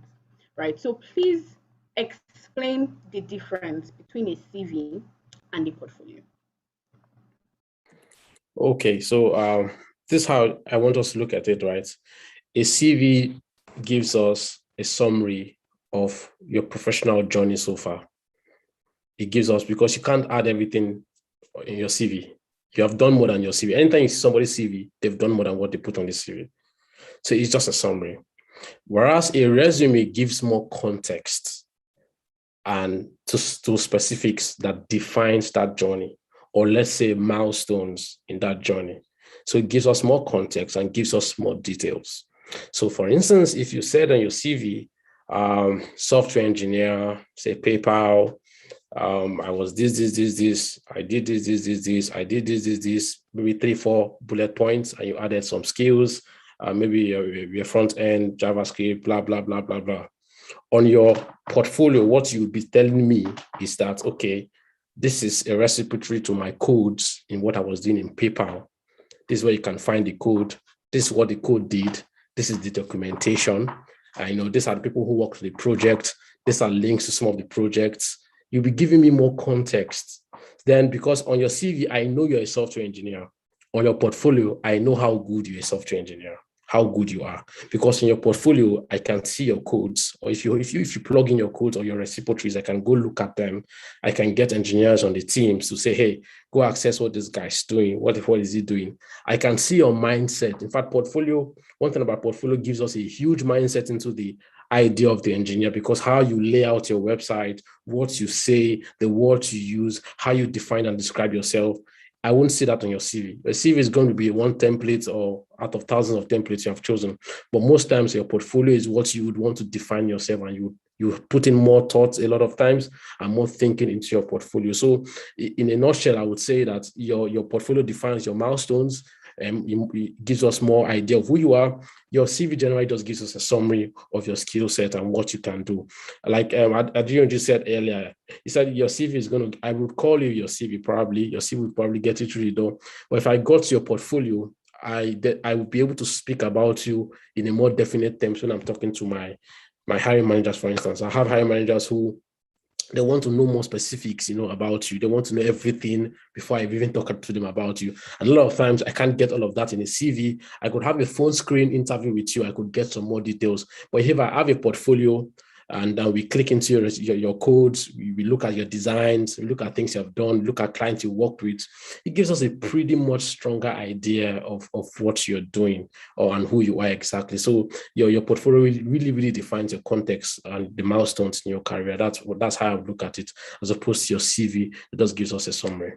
right? So please explain the difference between a CV and a portfolio. Okay, so this is how I want us to look at it, right? A CV gives us a summary of your professional journey so far. It gives us, because you can't add everything in your CV. You have done more than your CV. Anytime you see somebody's CV, they've done more than what they put on the CV. So it's just a summary. Whereas a resume gives more context and to specifics that defines that journey, or let's say milestones in that journey. So it gives us more context and gives us more details. So for instance, if you said on your CV, software engineer, say PayPal, I was this, I did this, I did this, maybe 3-4 bullet points, and you added some skills, maybe your front end, JavaScript, blah, blah, blah, blah, blah. On your portfolio, what you'll be telling me is that, okay, this is a recipe to my codes in what I was doing in PayPal. This is where you can find the code. This is what the code did. This is the documentation. These are the people who worked on the project. These are links to some of the projects. You'll be giving me more context. Then, because on your CV, I know you're a software engineer. On your portfolio, I know how good you're a software engineer, how good you are. Because in your portfolio, I can see your codes. Or if you plug in your codes or your repositories, I can go look at them. I can get engineers on the teams to say, hey, go access what this guy's doing. What is he doing? I can see your mindset. In fact, one thing about portfolio gives us a huge mindset into the idea of the engineer, because how you lay out your website, what you say, the words you use, how you define and describe yourself. I won't see that on your CV. A CV is going to be one template or out of thousands of templates you have chosen. But most times your portfolio is what you would want to define yourself, and you put in more thoughts a lot of times and more thinking into your portfolio. So in a nutshell, I would say that your portfolio defines your milestones, and it gives us more idea of who you are. Your CV generally just gives us a summary of your skill set and what you can do. Like Adrian just said earlier, he said your CV is going to, I would call you your CV probably. Your CV would probably get it through the door. But if I got your portfolio, I would be able to speak about you in a more definite terms when I'm talking to my hiring managers, for instance. I have hiring managers who they want to know more specifics, about you. They want to know everything before I even talk to them about you. And a lot of times I can't get all of that in a CV. I could have a phone screen interview with you. I could get some more details. But if I have a portfolio, and then we click into your codes, we look at your designs, we look at things you have done, look at clients you worked with. It gives us a pretty much stronger idea of what you're doing and who you are exactly. So your portfolio really, really defines your context and the milestones in your career. That's how I would look at it, as opposed to your CV. It just gives us a summary.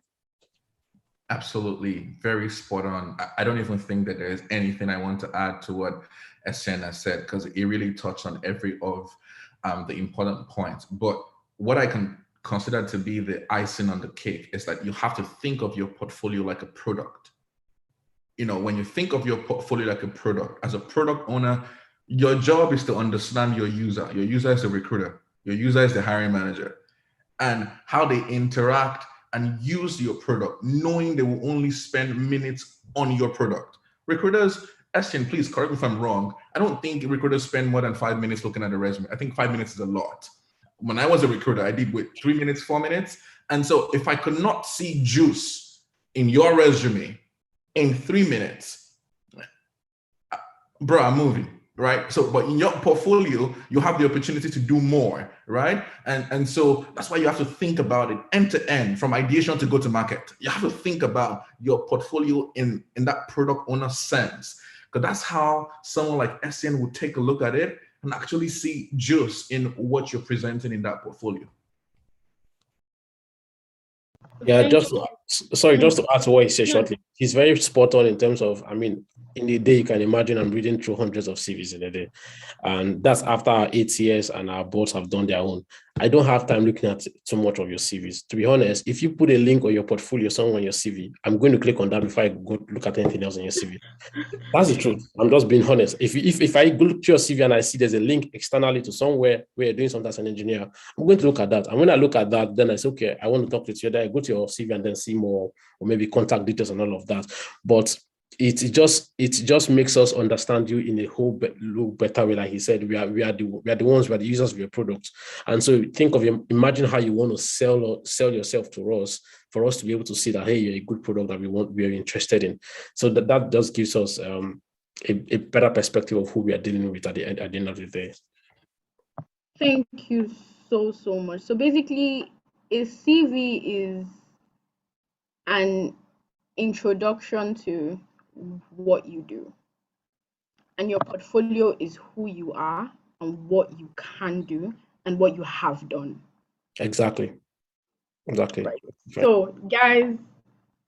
Absolutely, very spot on. I don't even think that there's anything I want to add to what Essien has said, because it really touched on every of the important points. But what I can consider to be the icing on the cake is that you have to think of your portfolio like a product. You know, when you think of your portfolio like a product, as a product owner, your job is to understand your user. Your user is the recruiter. Your user is the hiring manager, and how they interact and use your product, knowing they will only spend minutes on your product. Recruiters, Essien, please correct me if I'm wrong. I don't think recruiters spend more than 5 minutes looking at the resume. I think 5 minutes is a lot. When I was a recruiter, I did with 3 minutes, 4 minutes. And so if I could not see juice in your resume in 3 minutes, bro, I'm moving. Right. So, but in your portfolio, you have the opportunity to do more, right? And so that's why you have to think about it end to end, from ideation to go to market. You have to think about your portfolio in that product owner sense, because that's how someone like Essien would take a look at it and actually see juice in what you're presenting in that portfolio. Yeah, just to add to what he said shortly, he's very spot on in terms of, I mean, in a day, you can imagine I'm reading through hundreds of CVs in a day. And that's after our 8 years and our boards have done their own. I don't have time looking at too much of your CVs. To be honest, if you put a link on your portfolio somewhere on your CV, I'm going to click on that before I go look at anything else on your CV. That's the truth. I'm just being honest. If I go to your CV and I see there's a link externally to somewhere where you're doing something as an engineer, I'm going to look at that. And when I look at that, then I say, okay, I want to talk to you. Then I go to your CV and then see more, or maybe contact details and all of that. But it just makes us understand you in a whole better way. Like he said, we are the ones, we are the users of your product. And so think of imagine how you want to sell yourself to us, for us to be able to see that, hey, you're a good product that we're interested in. So that just gives us a better perspective of who we are dealing with at the end of the day. Thank you so much. So basically, a CV is an introduction to what you do, and your portfolio is who you are and what you can do and what you have done. Exactly. Right. So guys,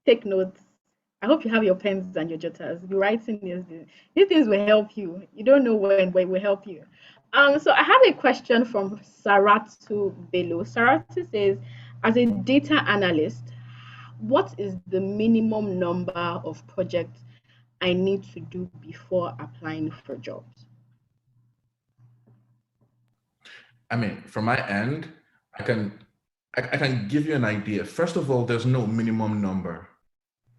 take notes. I hope you have your pens and your jotters. Be writing these things will help you. You don't know when, but it will help you. So I have a question from Saratu Bello. Saratu says, as a data analyst, what is the minimum number of projects I need to do before applying for jobs? I mean, from my end, I can give you an idea. First of all, there's no minimum number.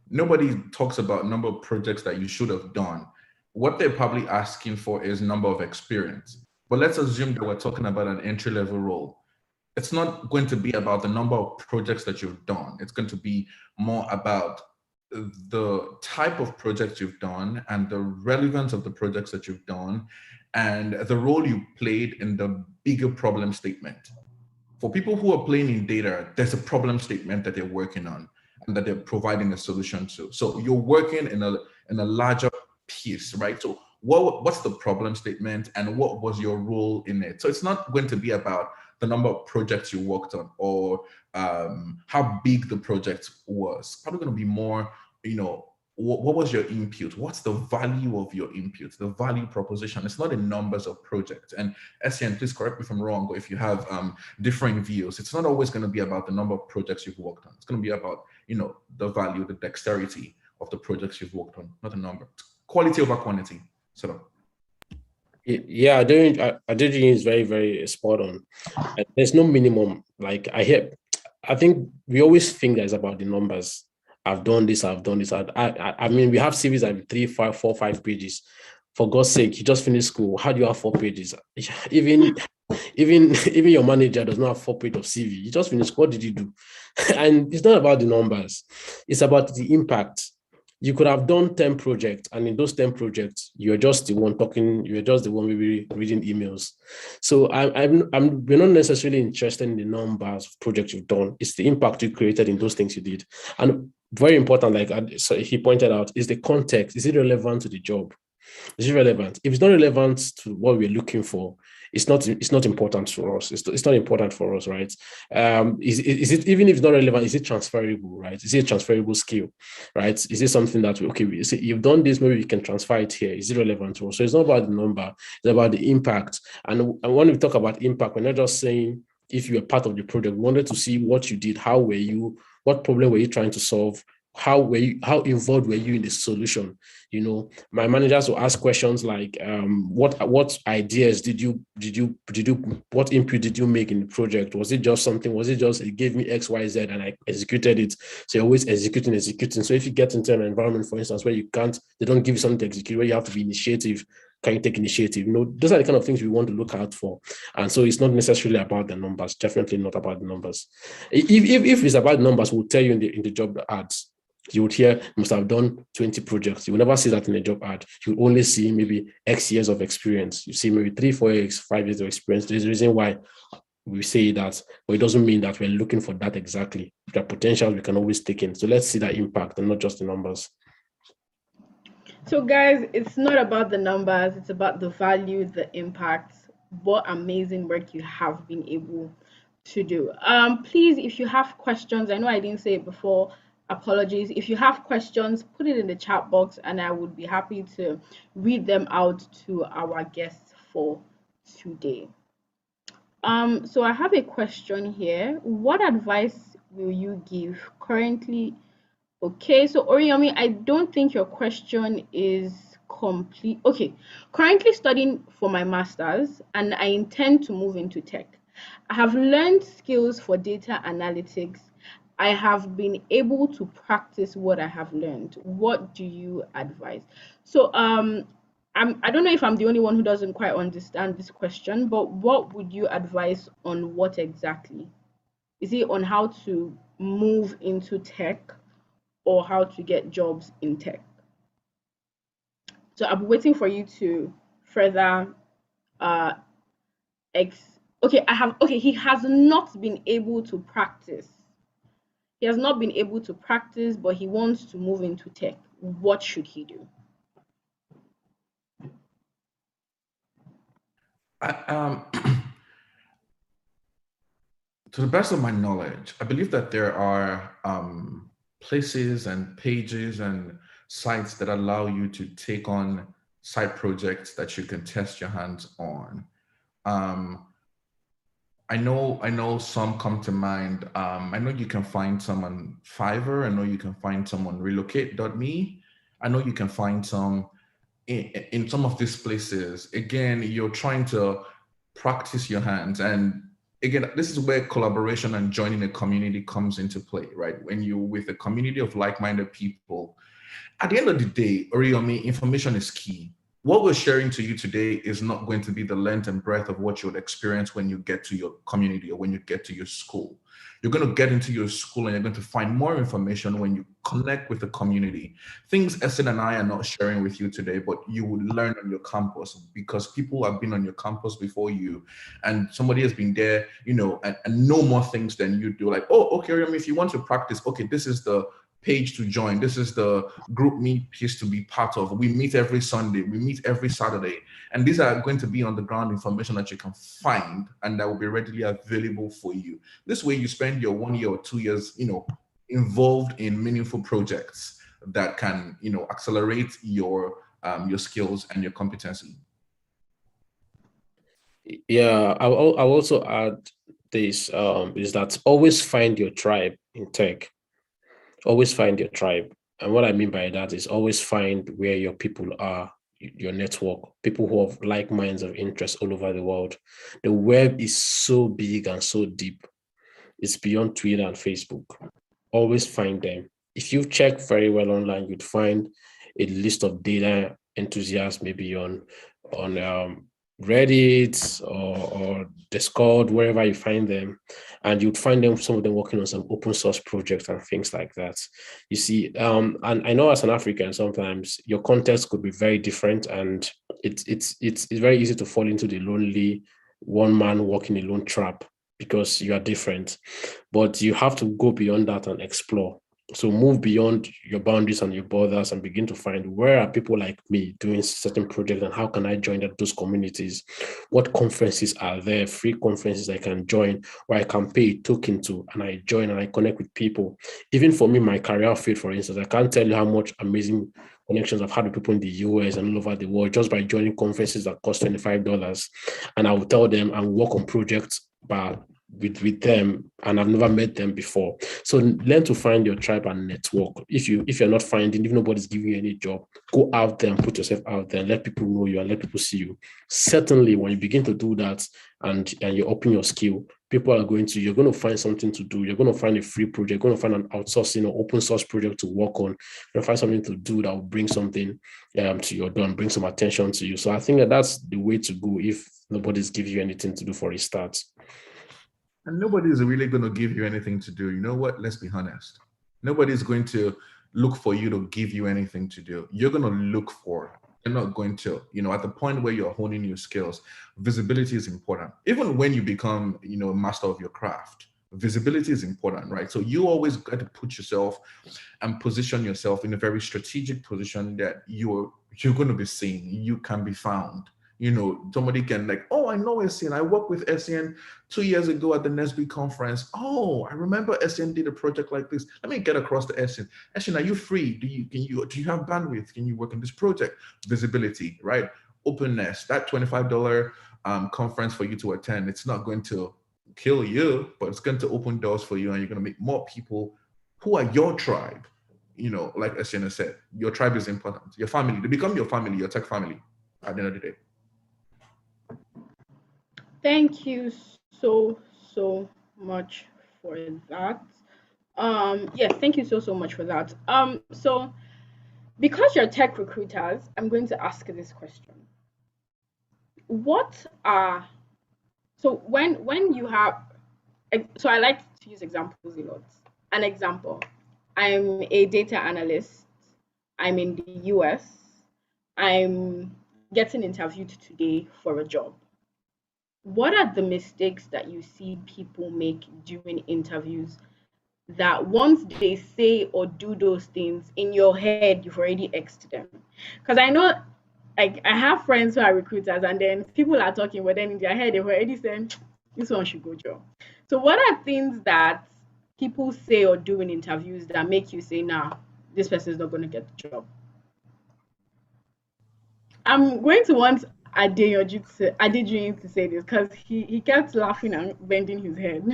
Nobody talks about number of projects that you should have done. What they're probably asking for is number of experience. But let's assume that we're talking about an entry-level role. It's not going to be about the number of projects that you've done. It's going to be more about the type of projects you've done and the relevance of the projects that you've done and the role you played in the bigger problem statement. For people who are playing in data, there's a problem statement that they're working on and that they're providing a solution to. So you're working in a larger piece, right? So what's the problem statement and what was your role in it? So it's not going to be about the number of projects you worked on or how big the project was. It's probably going to be more, what was your input? What's the value of your input? The value proposition. It's not in numbers of projects. And Essien, please correct me if I'm wrong, or if you have different views. It's not always going to be about the number of projects you've worked on. It's going to be about, the value, the dexterity of the projects you've worked on, not a number. Quality over quantity, sort of. Yeah, I did is very, very spot on. There's no minimum. Like I think we always think that it's about the numbers. I've done this. I mean, we have CVs that 3, 5, 4, 5 pages. For God's sake, you just finished school. How do you have 4 pages? Even your manager does not have 4 pages of CV. You just finished. What did you do? And it's not about the numbers. It's about the impact. You could have done 10 projects, and in those 10 projects, you're just the one talking, you're just the one maybe reading emails. So we're not necessarily interested in the numbers of projects you've done. It's the impact you created in those things you did. And very important, like so he pointed out, is the context. Is it relevant to the job? Is it relevant? If it's not relevant to what we're looking for, it's not important for us. It's not important for us, right? Is it, even if it's not relevant, is it transferable, right? Is it a transferable skill, right? Is it something that we say you've done this, maybe we can transfer it here? Is it relevant to us? So it's not about the number, it's about the impact. And when we talk about impact, we're not just saying if you were part of the project. We wanted to see what you did, how were you, what problem were you trying to solve, how involved were you in the solution? My managers will ask questions like, what ideas did you what input did you make in the project? Was it just it gave me XYZ and I executed it? So you're always executing. So if you get into an environment, for instance, where they don't give you something to execute, where you have to be initiative, can you take initiative? Those are the kind of things we want to look out for. And so it's not necessarily about the numbers, definitely not about the numbers. If it's about numbers, we'll tell you in the job ads. You would hear, you must have done 20 projects. You will never see that in a job ad. You will only see maybe X years of experience. You see maybe 3, 4 years, 5 years of experience. There's a reason why we say that, but it doesn't mean that we're looking for that exactly. The potential we can always take in. So let's see that impact and not just the numbers. So guys, it's not about the numbers, it's about the value, the impact, what amazing work you have been able to do. Please, if you have questions, I know I didn't say it before, apologies. If you have questions, put it in the chat box and I would be happy to read them out to our guests for today. So I have a question here. What advice will you give currently? Okay, so Oriyomi, I don't think your question is complete. Okay, currently studying for my master's and I intend to move into tech. I have learned skills for data analytics. I have been able to practice what I have learned. What do you advise? So I don't know if I'm the only one who doesn't quite understand this question, but what would you advise on what exactly? Is it on how to move into tech or how to get jobs in tech? So I'm waiting for you to further uh he has not been able to practice. He has not been able to practice, but he wants to move into tech. What should he do? To the best of my knowledge, I believe that there are places and pages and sites that allow you to take on side projects that you can test your hands on. I know some come to mind. I know you can find some on Fiverr. I know you can find some on relocate.me. I know you can find some in some of these places. Again, you're trying to practice your hands. And again, this is where collaboration and joining a community comes into play, right? When you're with a community of like-minded people, at the end of the day, Oriyomi, information is key. What we're sharing to you today is not going to be the length and breadth of what you would experience when you get to your community or when you get to your school. You're going to get into your school and you're going to find more information when you connect with the community. Things Essen and I are not sharing with you today, but you will learn on your campus because people have been on your campus before you and somebody has been there, and know more things than you do. Like, oh, okay, I mean, if you want to practice, okay, this is the page to join. This is the group meet piece to be part of. We meet every Sunday, we meet every Saturday. And these are going to be on the ground information that you can find and that will be readily available for you. This way you spend your 1 year or 2 years, involved in meaningful projects that can, accelerate your skills and your competency. Yeah, I'll also add this, is that always find your tribe in tech. Always find your tribe. And what I mean by that is always find where your people are, your network, people who have like minds of interest all over the world. The web is so big and so deep. It's beyond Twitter and Facebook. Always find them. If you check very well online, you'd find a list of data enthusiasts, maybe on Reddit or Discord, wherever you find them, and you'd find them, some of them working on some open source projects and things like that. You see, and I know as an African, sometimes your context could be very different, and it's very easy to fall into the lonely one man walking alone trap because you are different. But you have to go beyond that and explore. So move beyond your boundaries and your borders and begin to find, where are people like me doing certain projects, and how can I join those communities? What conferences are there, free conferences I can join, where I can pay a token to, and I join and I connect with people. Even for me, my career field, for instance, I can't tell you how much amazing connections I've had with people in the US and all over the world just by joining conferences that cost $25. And I will tell them and work on projects with them, and I've never met them before. So learn to find your tribe and network. If you're not finding, if nobody's giving you any job, go out there and put yourself out there and let people know you and let people see you. Certainly, when you begin to do that and you open your skill, people are you're going to find something to do. You're going to find a free project, you're going to find an outsourcing or open source project to work on. You're going to find something to do that will bring something to your done, bring some attention to you. So I think that's the way to go if nobody's giving you anything to do for a start. And nobody's really going to give you anything to do. You know what? Let's be honest. Nobody's going to look for you to give you anything to do. You're going to look for. You're not going to. At the point where you're honing your skills, visibility is important. Even when you become, a master of your craft, visibility is important, right? So you always got to put yourself and position yourself in a very strategic position that you're going to be seen. You can be found. Somebody can oh, I know SCN. I worked with SCN 2 years ago at the Nesby conference. Oh, I remember SCN did a project like this. Let me get across to SCN. SCN, are you free? Do you have bandwidth? Can you work on this project? Visibility, right? Openness. That $25 conference for you to attend, it's not going to kill you, but it's going to open doors for you, and you're going to meet more people who are your tribe. Like SCN said, your tribe is important. Your family, they become your family, your tech family at the end of the day. Thank you so much for that. Yes, thank you so much for that. So because you're tech recruiters, I'm going to ask this question. What are when you have, so I like to use examples a lot. An example, I'm a data analyst, I'm in the US, I'm getting interviewed today for a job. What are the mistakes that you see people make during interviews that once they say or do those things, in your head you've already X'd them? Because I know, I have friends who are recruiters, and then people are talking, but then in their head they've already said this one should go job. So what are things that people say or do in interviews that make you say, nah, this person is not going to get the job? I'm going to want Adejoyin to say this, because he kept laughing and bending his head.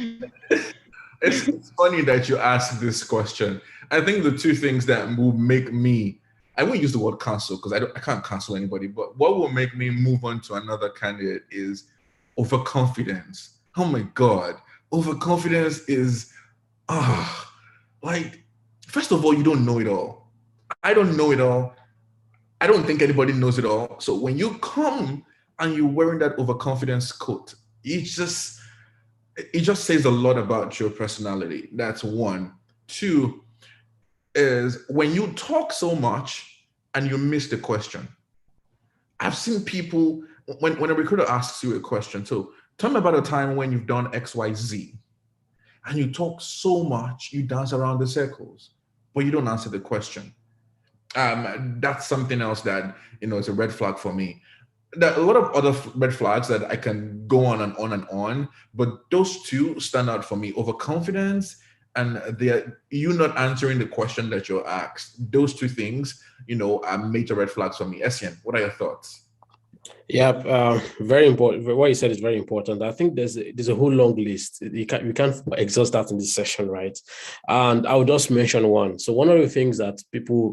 It's funny that you ask this question. I think the two things that will make me, I won't use the word cancel because I can't cancel anybody, but what will make me move on to another candidate is overconfidence. Oh my God. Overconfidence is, first of all, you don't know it all. I don't know it all. I don't think anybody knows it all. So when you come and you're wearing that overconfidence coat, it just says a lot about your personality. That's one. Two is when you talk so much and you miss the question. I've seen people, when a recruiter asks you a question, so tell me about a time when you've done X, Y, Z, and you talk so much, you dance around the circles, but you don't answer the question. That's something else that, is a red flag for me. There are a lot of other red flags that I can go on and on and on, but those two stand out for me: overconfidence and you not answering the question that you're asked. Those two things, are major red flags for me. Essien, what are your thoughts? Yeah, very important. What you said is very important. I think there's a whole long list. We can't exhaust that in this session, right? And I will just mention one. So one of the things that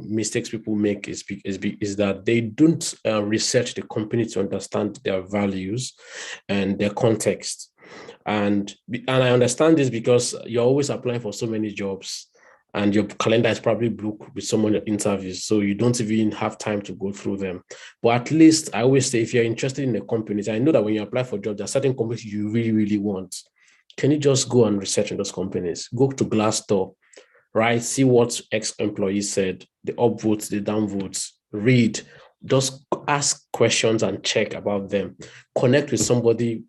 mistakes people make is that they don't research the company to understand their values and their context. And I understand this because you're always applying for so many jobs. and your calendar is probably booked with someone your interviews, so you don't even have time to go through them. But at least I always say, if you're interested in the companies, I know that when you apply for jobs, there are certain companies you really, really want. Can you just go and research in those companies? Go to Glassdoor, right? See what ex-employees said, the upvotes, the downvotes, read, just ask questions and check about them. Connect with somebody,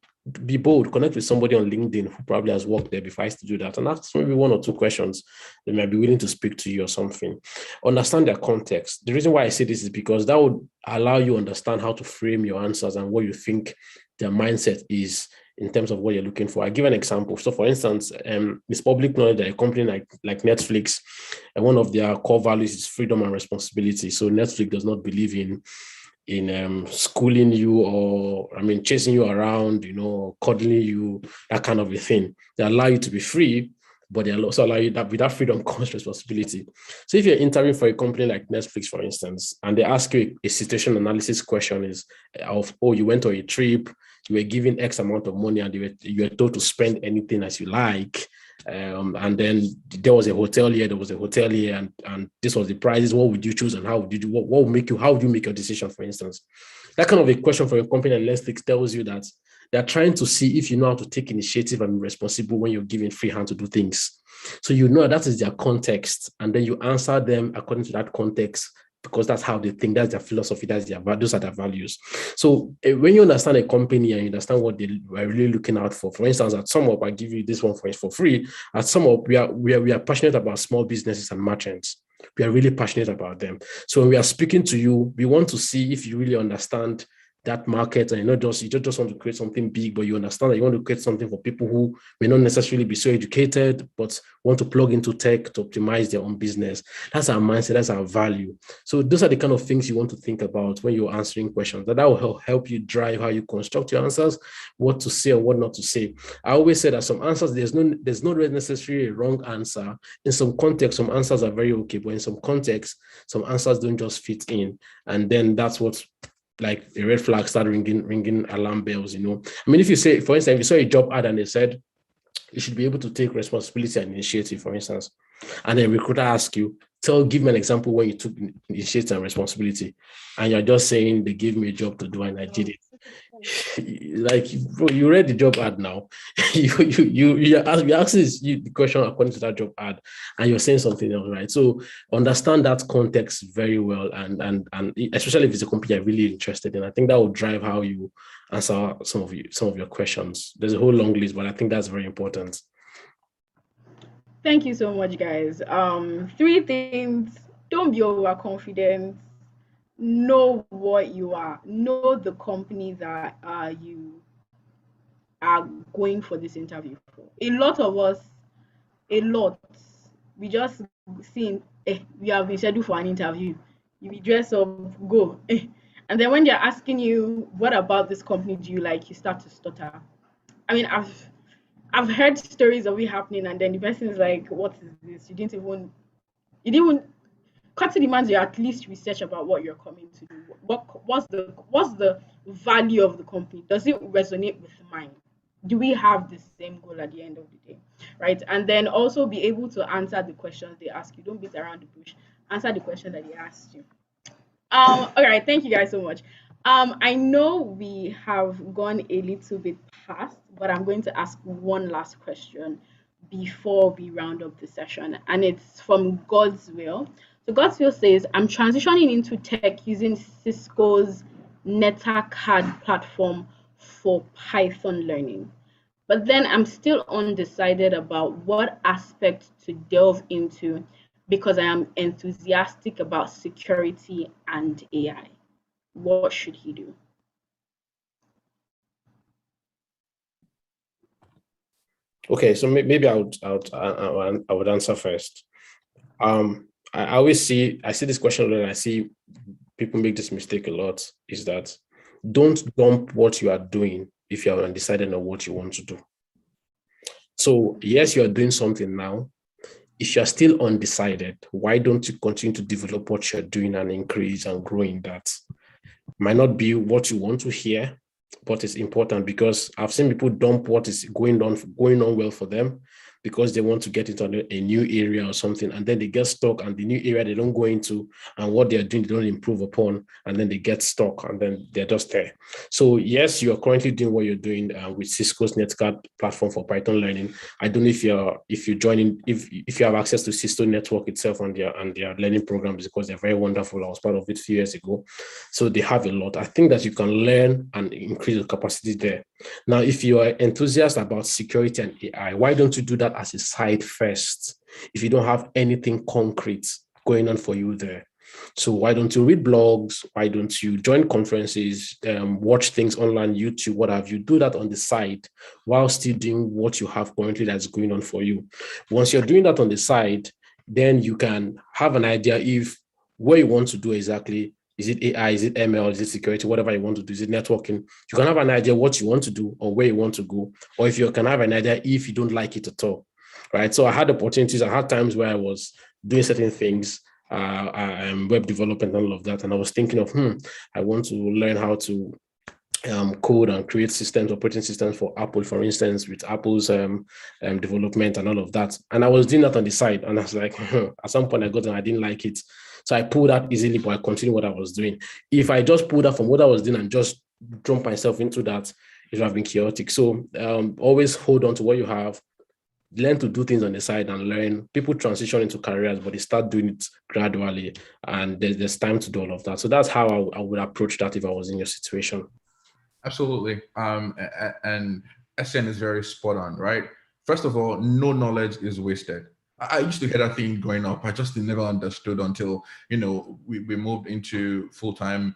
be bold, connect with somebody on LinkedIn who probably has worked there before. I used to do that, and ask maybe 1 or 2 questions. They might be willing to speak to you or something. Understand their context. The reason why I say this is because that would allow you to understand how to frame your answers and what you think their mindset is in terms of what you're looking for. I give an example. So for instance, it's public knowledge that a company like Netflix, and one of their core values is freedom and responsibility. So Netflix does not believe in schooling you, or chasing you around, cuddling you, that kind of a thing. They allow you to be free, but they also allow you that with that freedom comes responsibility. So if you're interviewing for a company like Netflix, for instance, and they ask you a situation analysis question is you went on a trip, you were given X amount of money, and you were told to spend anything as you like. And then there was a hotel here, and this was the prices. What would you choose, and how would you do? What would make you? How would you make your decision? For instance, that kind of a question for a company like Netflix tells you that they're trying to see if you know how to take initiative and be responsible when you're given free hand to do things. So you know that is their context, and then you answer them according to that context, because that's how they think, that's their philosophy, those are their values. So when you understand a company and you understand what they are really looking out for instance, at SumUp, I give you this one for free. At SumUp, we are passionate about small businesses and merchants. We are really passionate about them. So when we are speaking to you, we want to see if you really understand that market, and you just want to create something big, but you understand that you want to create something for people who may not necessarily be so educated, but want to plug into tech to optimize their own business. That's our mindset, that's our value. So those are the kind of things you want to think about when you're answering questions. That will help you drive how you construct your answers, what to say or what not to say. I always say that some answers, there's not necessarily a wrong answer. In some context, some answers are very okay, but in some context, some answers don't just fit in. And then that's what, like, a red flag start ringing alarm bells, if you say, for instance, if you saw a job ad and they said you should be able to take responsibility and initiative, for instance, and then a recruiter asks you, give me an example when you took initiative and responsibility, and you're just saying they gave me a job to do and I did it. Like, bro, you read the job ad now. you're asking the question according to that job ad, and you're saying something else, right? So understand that context very well, and especially if it's a company you're really interested in. I think that will drive how you answer some of your questions. There's a whole long list, but I think that's very important. Thank you so much, guys. 3 things: don't be overconfident. Know what you are. Know the company that you are going for this interview for. A lot of us, we just see, we have been scheduled for an interview. You dress up, go. And then when they're asking you, what about this company do you like? You start to stutter. I mean, I've heard stories of it happening, and then the person is like, what is this? You didn't even cut to the man, you at least research about what you're coming to do. What's the value of the company? Does it resonate with mine? Do we have the same goal at the end of the day, right? And then also be able to answer the questions they ask you. Don't beat around the bush. Answer the question that they asked you. All right, thank you guys so much. I know we have gone a little bit past, but I'm going to ask one last question before we round up the session, and it's from God's Will. So God's Will says, I'm transitioning into tech using Cisco's NetaCAD platform for Python learning. But then I'm still undecided about what aspect to delve into because I am enthusiastic about security and AI. What should he do? Okay, so maybe I would answer first. I always see this question, and I see people make this mistake a lot, is that don't dump what you are doing if you are undecided on what you want to do. So yes, you are doing something now. If you're still undecided, why don't you continue to develop what you're doing and increase and grow in that? Might not be what you want to hear, but it's important, because I've seen people dump what is going on well for them, because they want to get into a new area or something, and then they get stuck, and the new area they don't go into, and what they're doing they don't improve upon, and then they get stuck, and then they're just there. So yes, you are currently doing what you're doing with Cisco's NetCard platform for Python learning. I don't know if you join if you have access to Cisco network itself and their learning programs, because they're very wonderful. I was part of it a few years ago, so they have a lot. I think that you can learn and increase the capacity there. Now, if you are enthusiastic about security and AI, why don't you do that as a side first? If you don't have anything concrete going on for you there. So why don't you read blogs? Why don't you join conferences, watch things online, YouTube, what have you? Do that on the side while still doing what you have currently that's going on for you. Once you're doing that on the side, then you can have an idea if what you want to do exactly. Is it AI? Is it ML? Is it security? Whatever you want to do. Is it networking? You can have an idea what you want to do or where you want to go. Or if you can have an idea if you don't like it at all, right? So I had opportunities. I had times where I was doing certain things, web development and all of that. And I was thinking of, I want to learn how to code and create systems, operating systems for Apple, for instance, with Apple's development and all of that. And I was doing that on the side. And I was like, at some point I got and I didn't like it. So I pulled out easily, but I continued what I was doing. If I just pulled out from what I was doing and just jump myself into that, it would have been chaotic. So always hold on to what you have, learn to do things on the side and learn. People transition into careers, but they start doing it gradually. And there's time to do all of that. So that's how I would approach that if I was in your situation. Absolutely. And SN is very spot on, right? First of all, no knowledge is wasted. I used to hear that thing growing up. I just never understood until, we moved into full-time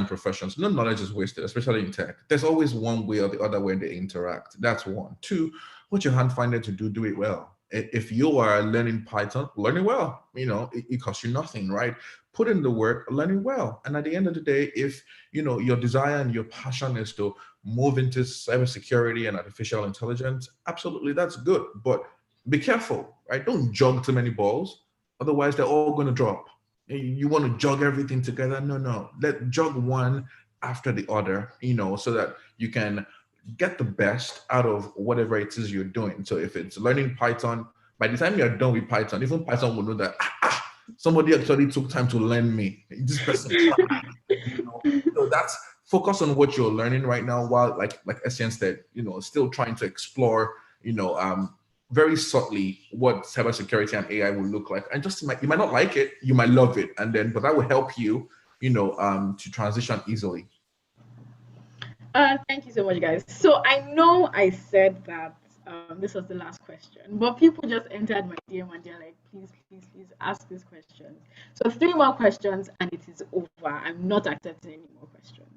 professions. No knowledge is wasted, especially in tech. There's always one way or the other way they interact. That's one. Two, what your hand find it to do it well. If you are learning Python, learn it well. It costs you nothing, right? Put in the work, learn it well. And at the end of the day, if your desire and your passion is to move into cybersecurity and artificial intelligence, absolutely, that's good. But be careful, right? Don't jog too many balls. Otherwise, they're all going to drop. You want to jog everything together? No. Let jog one after the other, so that you can get the best out of whatever it is you're doing. So if it's learning Python, by the time you're done with Python, even Python will know that somebody actually took time to learn me. This person tried. So that's focus on what you're learning right now, while like Essien said, still trying to explore, very subtly what cybersecurity and AI will look like. And just you might not like it, you might love it, but that will help you, to transition easily. Thank you so much, guys. So I know I said that this was the last question, but people just entered my DM and they're like, please ask these questions. So 3 more questions and it is over. I'm not accepting any more questions.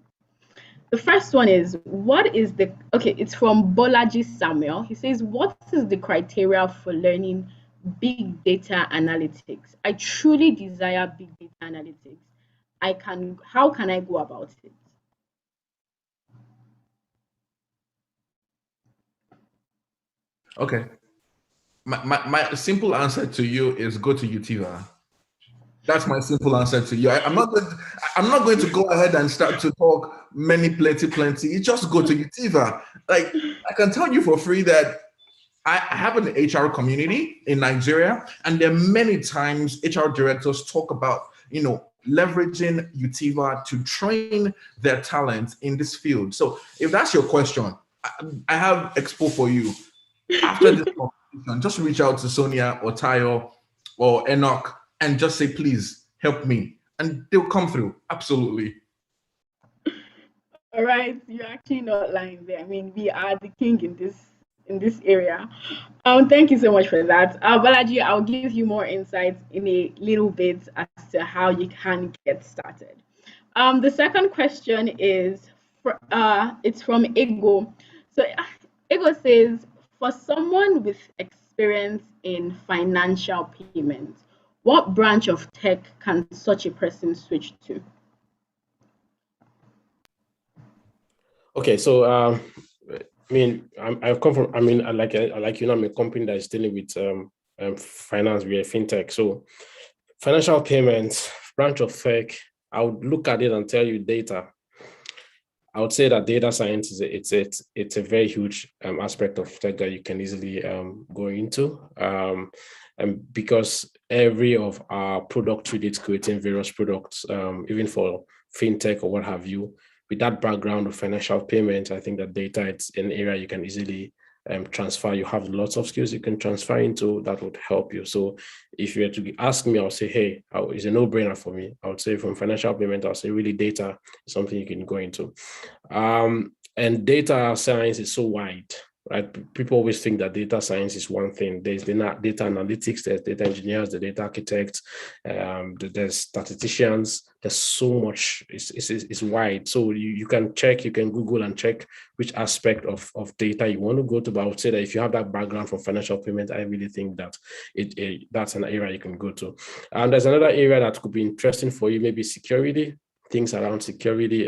The first one is, it's from Bolaji Samuel. He says, what is the criteria for learning big data analytics? I truly desire big data analytics. How can I go about it? Okay. My simple answer to you is go to Utiva. That's my simple answer to you. I'm not going to go ahead and start to talk plenty. You just go to Utiva. Like, I can tell you for free that I have an HR community in Nigeria, and there are many times HR directors talk about, leveraging Utiva to train their talent in this field. So if that's your question, I have expo for you. After this conversation, just reach out to Sonia or Tayo or Enoch and just say, please help me. And they'll come through. Absolutely. All right. You're actually not lying there. I mean, we are the king in this area. Thank you so much for that. Balaji, I'll give you more insights in a little bit as to how you can get started. The second question is, it's from Ego. So Ego says, for someone with experience in financial payments, what branch of tech can such a person switch to? Okay, so I've come from. I'm a company that is dealing with finance. We're a fintech, so financial payments branch of tech. I would look at it and tell you data. I would say that data science it's a very huge aspect of tech that you can easily go into, and because every of our product units creating various products, even for fintech or what have you, with that background of financial payment, I think that data it's an area you can easily transfer. You have lots of skills you can transfer into that would help you. So if you were to ask me, I'll say, hey, it's a no-brainer for me. I would say from financial payment, I'll say really data is something you can go into. And data science is so wide, right? People always think that data science is one thing. There's data analytics, there's data engineers, the data architects, there's statisticians. There's so much. It's wide. So you can check, you can Google and check which aspect of data you want to go to. But I would say that if you have that background from financial payment, I really think that that's an area you can go to. And there's another area that could be interesting for you, maybe security. Things around security,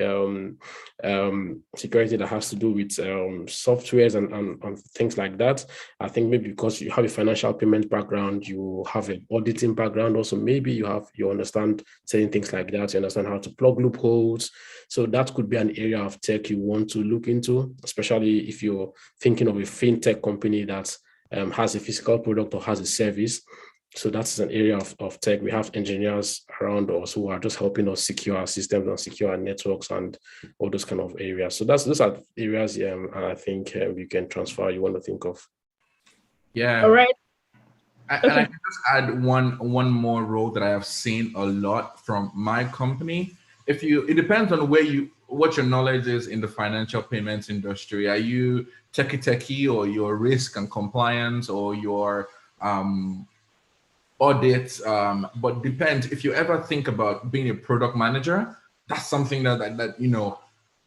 security that has to do with softwares and things like that. I think maybe because you have a financial payment background, you have an auditing background also, maybe you understand certain things like that, you understand how to plug loopholes. So that could be an area of tech you want to look into, especially if you're thinking of a fintech company that has a physical product or has a service. So that's an area of tech. We have engineers around us who are just helping us secure our systems and secure our networks and all those kind of areas. So those are areas, and I think you can transfer, you want to think of. Yeah. All right. And I can just add one more role that I have seen a lot from my company. It depends on what your knowledge is in the financial payments industry. Are you techie or your risk and compliance or your audits, but depends. If you ever think about being a product manager, that's something that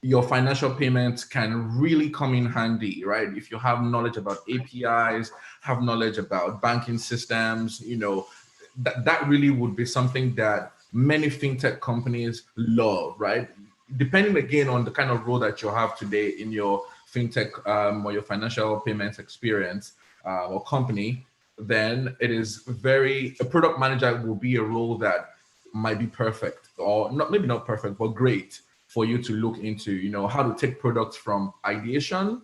your financial payments can really come in handy, right? If you have knowledge about APIs, have knowledge about banking systems, that really would be something that many fintech companies love, right? Depending again on the kind of role that you have today in your fintech or your financial payments experience or company, then it is a product manager will be a role that might be perfect, or not, maybe not perfect, but great for you to look into, how to take products from ideation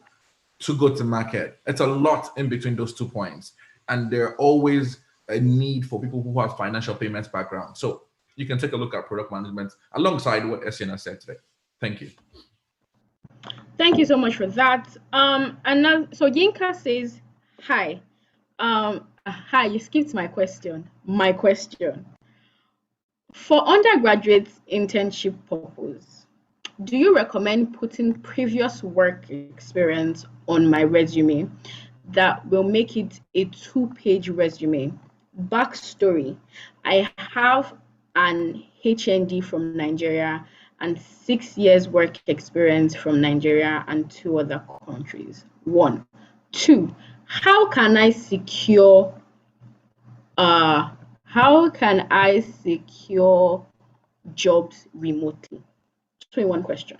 to go to market. It's a lot in between those 2 points. And there always a need for people who have financial payments background. So you can take a look at product management alongside what Etienne said today. Thank you. Thank you so much for that. And now, so Yinka says, hi. Hi, you skipped my question. My question. For undergraduate internship purpose, do you recommend putting previous work experience on my resume that will make it a 2-page resume? Backstory: I have an HND from Nigeria and 6 years work experience from Nigeria and 2 other countries. 1. 2. How can I secure jobs remotely? 21 question.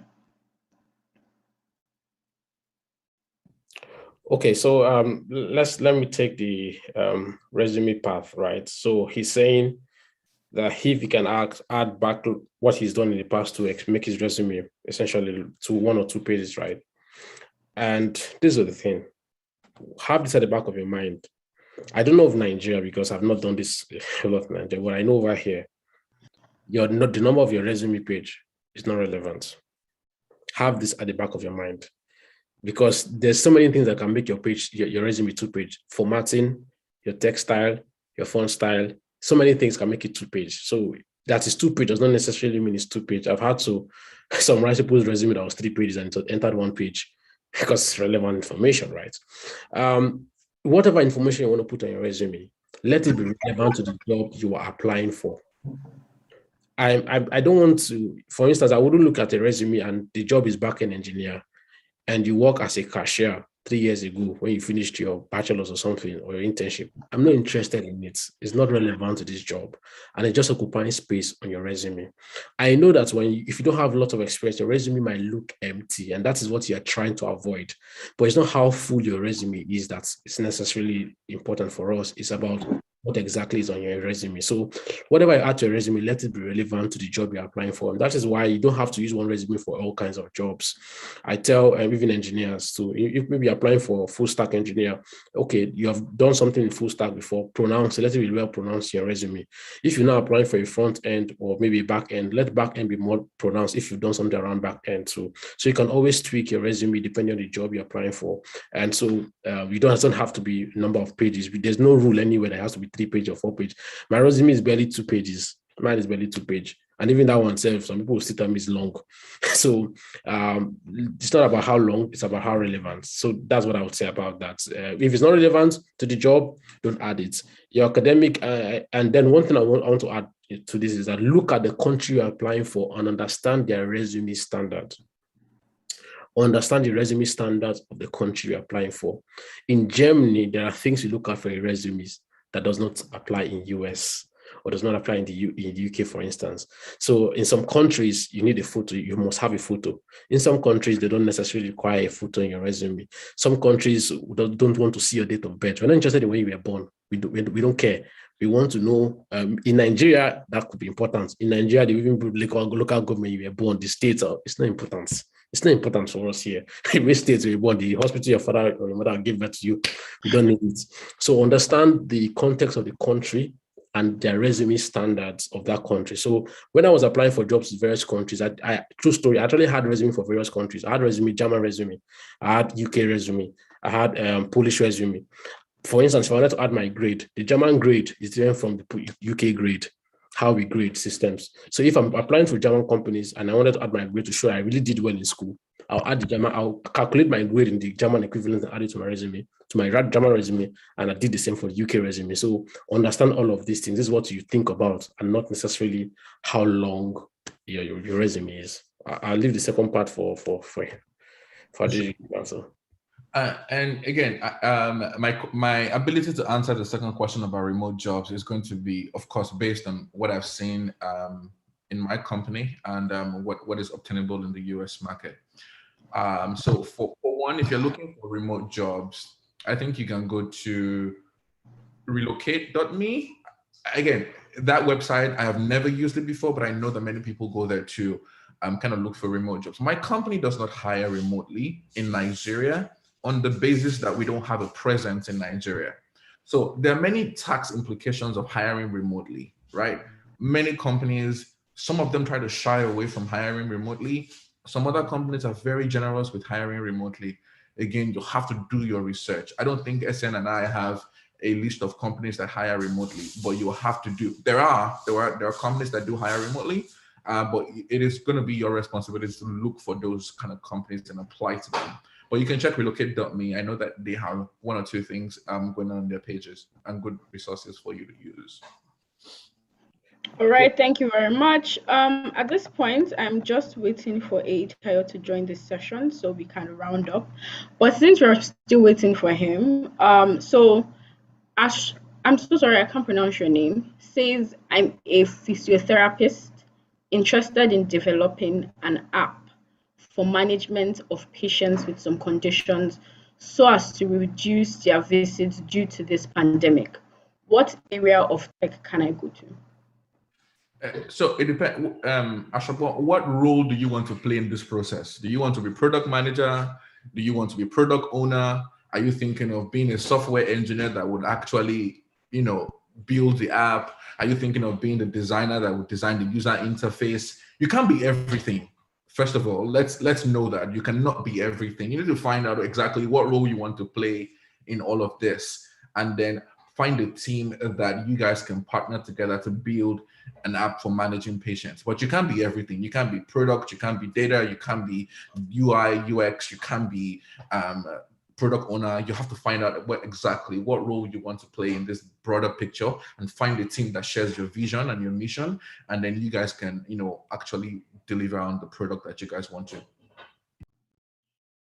Okay, so let me take the resume path, right? So he's saying that if he can add back what he's done in the past to make his resume essentially to 1 or 2 pages, right? And this is the thing. Have this at the back of your mind. I don't know of Nigeria because I've not done this a lot in Nigeria. What I know over here, the number of your resume page is not relevant. Have this at the back of your mind, because there's so many things that can make your page, your resume 2-page. Formatting, your text style, your font style, so many things can make it 2-page. So that is 2-page does not necessarily mean it's 2-page. I've had to summarize people's resume that was 3 pages and it entered 1 page because it's relevant information, right? Whatever information you want to put on your resume, let it be relevant to the job you are applying for. I don't want to, for instance, I wouldn't look at a resume and the job is backend engineer and you work as a cashier 3 years ago when you finished your bachelor's or something or your internship. I'm not interested in it. It's not relevant to this job. And it's just occupying space on your resume. I know that if you don't have a lot of experience, your resume might look empty, and that is what you're trying to avoid. But it's not how full your resume is that's necessarily important for us. It's about what exactly is on your resume. So whatever you add to your resume, let it be relevant to the job you're applying for. And that is why you don't have to use one resume for all kinds of jobs. I tell even engineers to, if maybe you're applying for a full stack engineer, okay, you have done something in full stack before, pronounce, let it be well pronounced in your resume. If you're now applying for a front end or maybe a back end, let back end be more pronounced if you've done something around back end too. So you can always tweak your resume depending on the job you're applying for. And so you don't have to be a number of pages. There's no rule anywhere that has to be 3 pages or 4 pages. My resume is barely 2 pages. Mine is barely 2 pages. And even that one self, some people will still tell me it's long. So it's not about how long, it's about how relevant. So that's what I would say about that. If it's not relevant to the job, don't add it. Your academic, and then one thing I want to add to this is that look at the country you're applying for and understand their resume standard. Understand the resume standards of the country you're applying for. In Germany, there are things you look at for your resumes that does not apply in US or does not apply in the UK, for instance. So in some countries, you need a photo. You must have a photo. In some countries, they don't necessarily require a photo in your resume. Some countries don't want to see your date of birth. We're not interested in when you were born. We don't care. We want to know, in Nigeria, that could be important. In Nigeria, they even put local government you were born, the states, it's not important. It's not important for us here. Which state you were born, the hospital your father or your mother gave birth to you, we don't need it. So understand the context of the country and their resume standards of that country. So when I was applying for jobs in various countries, true story, I actually had resume for various countries. I had resume, German resume, I had UK resume, I had Polish resume. For instance, if I wanted to add my grade, the German grade is different from the UK grade, how we grade systems. So if I'm applying for German companies and I wanted to add my grade to show I really did well in school, I'll calculate my grade in the German equivalent and add it to my resume, to my German resume, and I did the same for the UK resume. So understand all of these things. This is what you think about and not necessarily how long your resume is. I'll leave the second part for the answer. And again, my ability to answer the second question about remote jobs is going to be, of course, based on what I've seen in my company and what is obtainable in the US market. So for one, if you're looking for remote jobs, I think you can go to relocate.me. Again, that website, I have never used it before, but I know that many people go there to kind of look for remote jobs. My company does not hire remotely in Nigeria on the basis that we don't have a presence in Nigeria. So there are many tax implications of hiring remotely, right? Many companies, some of them try to shy away from hiring remotely. Some other companies are very generous with hiring remotely. Again, you have to do your research. I don't think SN and I have a list of companies that hire remotely, but you have to do. There are companies that do hire remotely, but it is going to be your responsibility to look for those kind of companies and apply to them. But you can check relocate.me. I know that they have one or two things going on their pages and good resources for you to use. All right, thank you very much. At this point, I'm just waiting for Tayo to join this session so we can round up. But since we're still waiting for him, so Ash, I'm so sorry, I can't pronounce your name. Says I'm a physiotherapist interested in developing an app for management of patients with some conditions so as to reduce their visits due to this pandemic. What area of tech can I go to? So it depends. Ashabo, what role do you want to play in this process? Do you want to be product manager? Do you want to be product owner? Are you thinking of being a software engineer that would actually, build the app? Are you thinking of being the designer that would design the user interface? You can't be everything. First of all, let's know that you cannot be everything. You need to find out exactly what role you want to play in all of this, and then find a team that you guys can partner together to build an app for managing patients. But you can't be everything. You can't be product, you can't be data, you can't be UI, UX, you can't be product owner. You have to find out what role you want to play in this broader picture and find a team that shares your vision and your mission. And then you guys can, actually deliver on the product that you guys want to.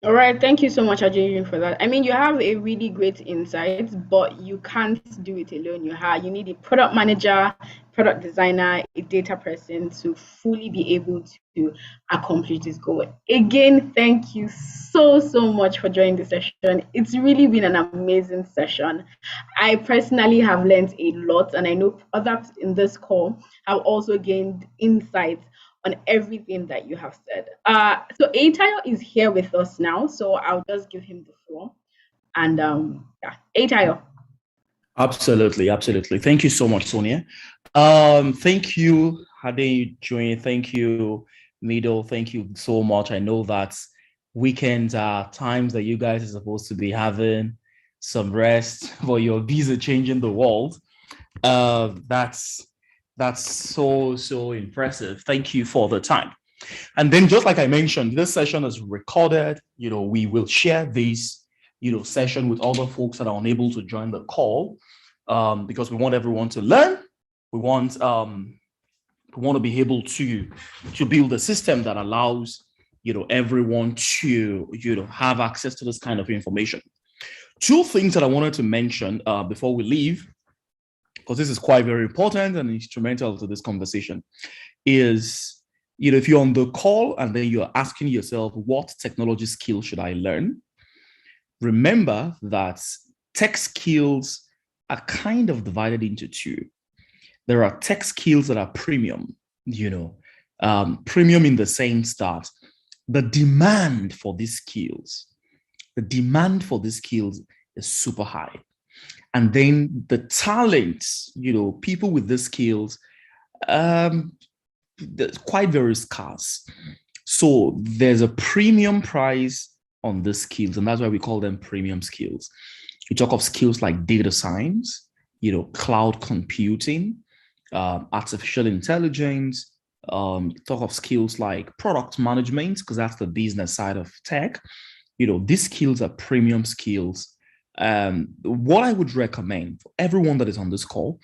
All right, thank you so much, Ajay, for that. I mean, you have a really great insight, but you can't do it alone. You need a product manager, product designer, a data person to fully be able to accomplish this goal. Again, thank you so much for joining the session. It's really been an amazing session. I personally have learned a lot, and I know others in this call have also gained insights on everything that you have said. So Atayo is here with us now, so I'll just give him the floor. And yeah, Atayo. Absolutely, absolutely. Thank you so much, Sonia. Thank you, Hade Join. Thank you, Middle. Thank you so much. I know that weekends are times that you guys are supposed to be having some rest, but you're busy changing the world. That's so impressive. Thank you for the time. And then, just like I mentioned, this session is recorded. We will share this, session with other folks that are unable to join the call, because we want everyone to learn. We want to be able to build a system that allows, everyone to, have access to this kind of information. Two things that I wanted to mention before we leave, because this is quite very important and instrumental to this conversation, is, if you're on the call and then you're asking yourself, what technology skill should I learn? Remember that tech skills are kind of divided into two. There are tech skills that are premium, premium in the sense that the demand for these skills is super high. And then the talents, people with these skills, quite very scarce. So there's a premium price on these skills, and that's why we call them premium skills. You talk of skills like data science, cloud computing, artificial intelligence, talk of skills like product management, because that's the business side of tech. These skills are premium skills. What I would recommend for everyone that is on this call,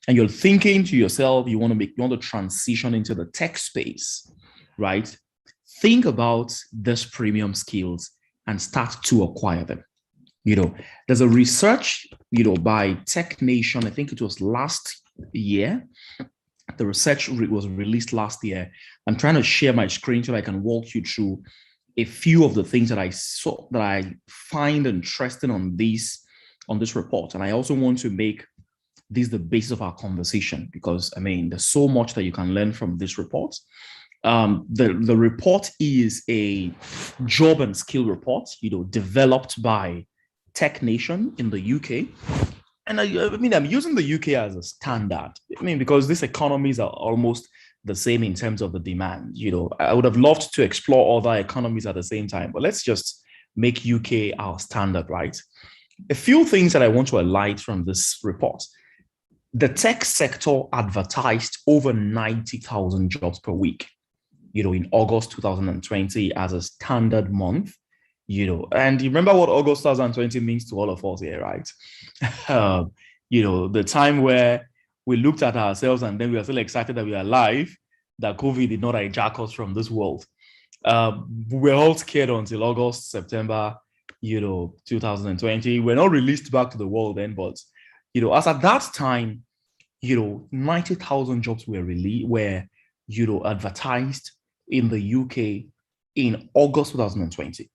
and you're thinking to yourself, you want to transition into the tech space, right? Think about these premium skills and start to acquire them. There's a research, by Tech Nation. I think it was last year. The research was released last year. I'm trying to share my screen so I can walk you through a few of the things that I saw that I find interesting on this report. And I also want to make this the basis of our conversation, because there's so much that you can learn from this report. The report is a job and skill report, developed by Tech Nation in the UK. And I'm using the UK as a standard. Because these economies are almost the same in terms of the demand. I would have loved to explore other economies at the same time, but let's just make UK our standard, right? A few things that I want to highlight from this report. The tech sector advertised over 90,000 jobs per week, in August 2020 as a standard month, and you remember what August 2020 means to all of us here, right? The time where we looked at ourselves and then we are still excited that we are alive, that COVID did not hijack us from this world. We were all scared until August, September, 2020. We're not released back to the world then, but, as at that time, 90,000 jobs were advertised in the UK in August 2020.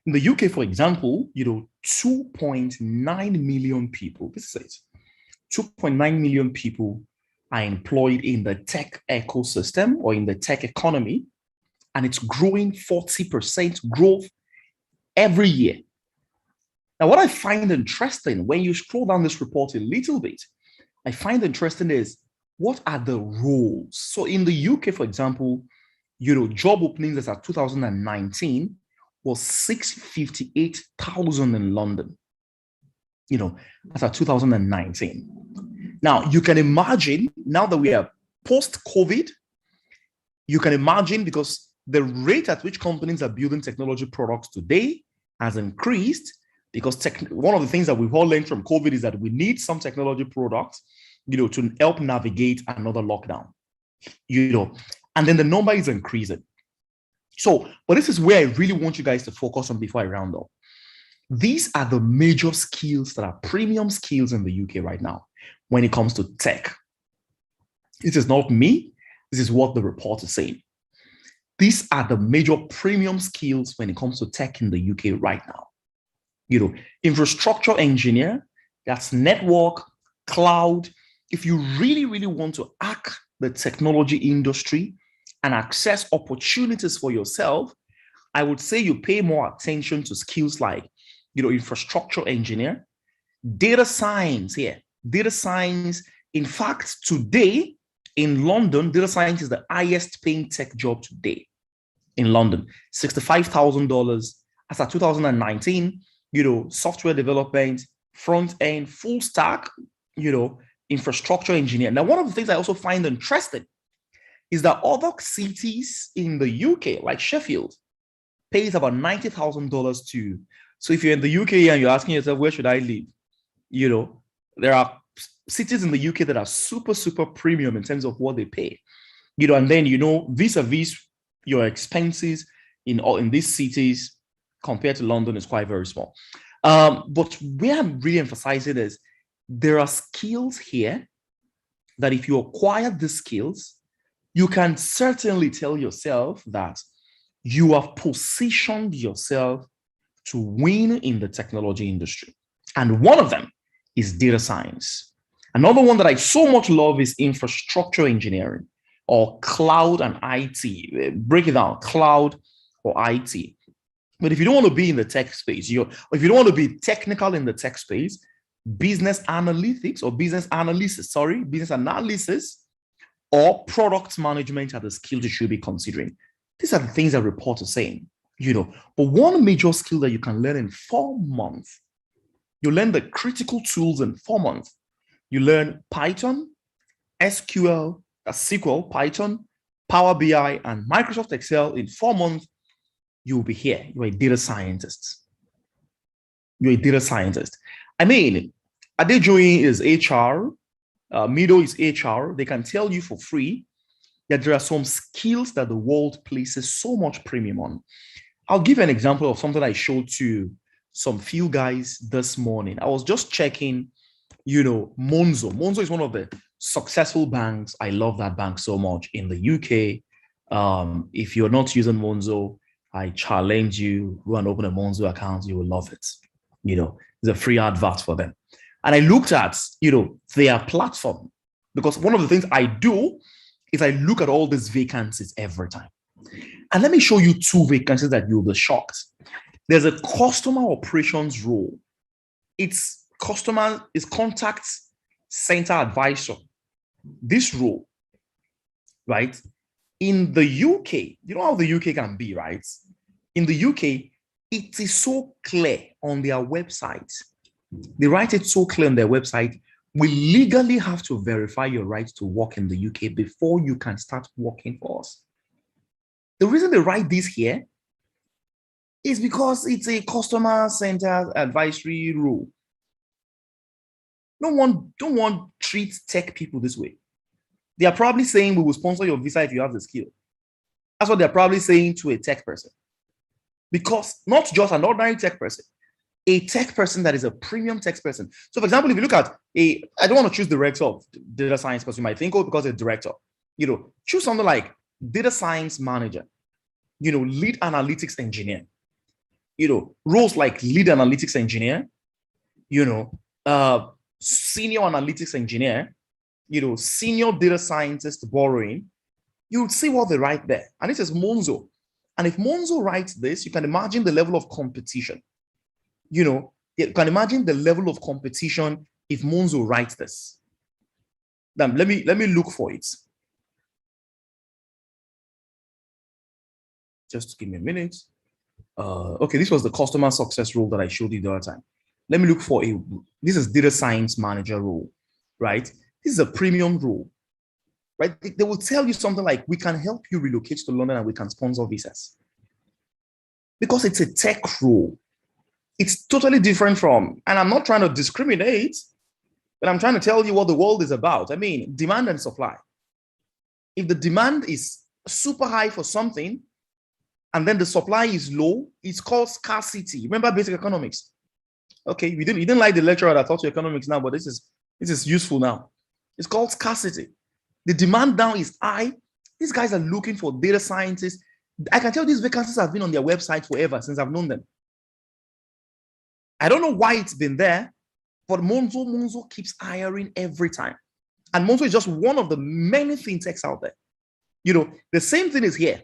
In the UK, for example, 2.9 million people, this is it, 2.9 million people are employed in the tech ecosystem or in the tech economy, and it's growing 40% growth every year. Now, what I find interesting when you scroll down this report a little bit, I find interesting is, what are the roles? So in the UK, for example, job openings as at 2019 was 658,000 in London, as at 2019. Now, you can imagine, now that we are post-COVID, you can imagine, because the rate at which companies are building technology products today has increased, because one of the things that we've all learned from COVID is that we need some technology products, to help navigate another lockdown, and then the number is increasing. So, but this is where I really want you guys to focus on before I round up. These are the major skills that are premium skills in the UK right now when it comes to tech. This is not me. This is what the report is saying. These are the major premium skills when it comes to tech in the UK right now. Infrastructure engineer, that's network, cloud. If you really, really want to hack the technology industry and access opportunities for yourself, I would say you pay more attention to skills like, infrastructure engineer, data science here. Data science, in fact, today in London, data science is the highest paying tech job today in London, $65,000 as of 2019, software development, front end, full stack, infrastructure engineer. Now, one of the things I also find interesting is that other cities in the UK, like Sheffield, pays about $90,000 too. So if you're in the UK and you're asking yourself, where should I live? There are cities in the UK that are super, super premium in terms of what they pay. And then, vis-a-vis your expenses in these cities compared to London is quite very small. But where I'm really emphasizing is there are skills here that if you acquire these skills, you can certainly tell yourself that you have positioned yourself to win in the technology industry. And one of them is data science. Another one that I so much love is infrastructure engineering or cloud and IT. Break it down, cloud or IT. But if you don't want to be in the tech space, if you don't want to be technical in the tech space, business analytics or business analysis or product management are the skills you should be considering. These are the things that report is saying, But one major skill that you can learn in 4 months, you learn the critical tools in 4 months. You learn Python, SQL, SQL, Python, Power BI, and Microsoft Excel in 4 months. You'll be here. You're a data scientist. I mean, Adejoyin is HR, Mido is HR. They can tell you for free that there are some skills that the world places so much premium on. I'll give an example of something I showed to some few guys this morning. I was just checking, Monzo. Monzo is one of the successful banks. I love that bank so much in the UK. If you're not using Monzo, I challenge you, go and open a Monzo account. You will love it. It's a free advert for them. And I looked at, their platform, because one of the things I do is I look at all these vacancies every time. And let me show you 2 vacancies that you'll be shocked. There's a customer operations role. It's contact center advisor. This role, right? In the UK, you know how the UK can be, right? In the UK, it is so clear on their website. They write it so clear on their website. We legally have to verify your right to work in the UK before you can start working for us. The reason they write this here is because it's a customer-centered advisory role. No one treats tech people this way. They are probably saying we will sponsor your visa if you have the skill. That's what they're probably saying to a tech person. Because not just an ordinary tech person, a tech person that is a premium tech person. So for example, if you look at I don't want to choose the director of data science because you might think, because a director, choose something like data science manager, lead analytics engineer, roles like lead analytics engineer, senior analytics engineer, senior data scientist borrowing, you would see what they write there. And it is Monzo. And if Monzo writes this, you can imagine the level of competition. You can imagine the level of competition if Monzo writes this. Then let me look for it. Just give me a minute. Okay, this was the customer success role that I showed you the other time. Let me look for this is data science manager role, right? This is a premium role, right? They will tell you something like, we can help you relocate to London and we can sponsor visas. Because it's a tech role. It's totally different from, and I'm not trying to discriminate, but I'm trying to tell you what the world is about. I mean, demand and supply. If the demand is super high for something, and then the supply is low, it's called scarcity. Remember basic economics? Okay, you didn't like the lecturer that taught you economics now, but this is useful now. It's called scarcity. The demand now is high. These guys are looking for data scientists. I can tell these vacancies have been on their website forever since I've known them. I don't know why it's been there, but Monzo keeps hiring every time. And Monzo is just one of the many fintechs out there. You know, the same thing is here.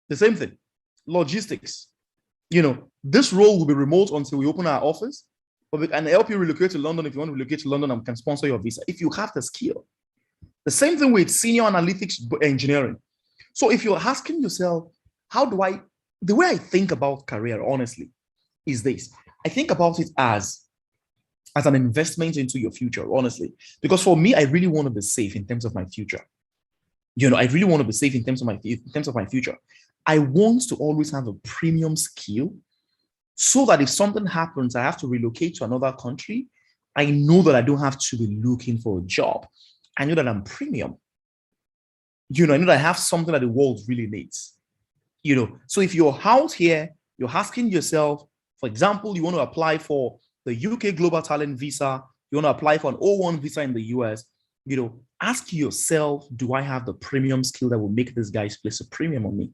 The same thing. Logistics. You know, this role will be remote until we open our office, but we can help you relocate to London. If you want to relocate to London, I can sponsor your visa if you have the skill. The same thing with senior analytics engineering. So if you're asking yourself, the way I think about career, honestly, is this. I think about it as an investment into your future, honestly. Because for me, I really want to be safe in terms of my future. You know, I really want to be safe in terms of my future. I want to always have a premium skill so that if something happens, I have to relocate to another country, I know that I don't have to be looking for a job. I know that I'm premium. You know, I know that I have something that the world really needs. You know, so if you're out here, you're asking yourself, for example, you want to apply for the UK Global Talent Visa, you want to apply for an O1 visa in the US, you know, ask yourself, do I have the premium skill that will make this guy's place a premium on me?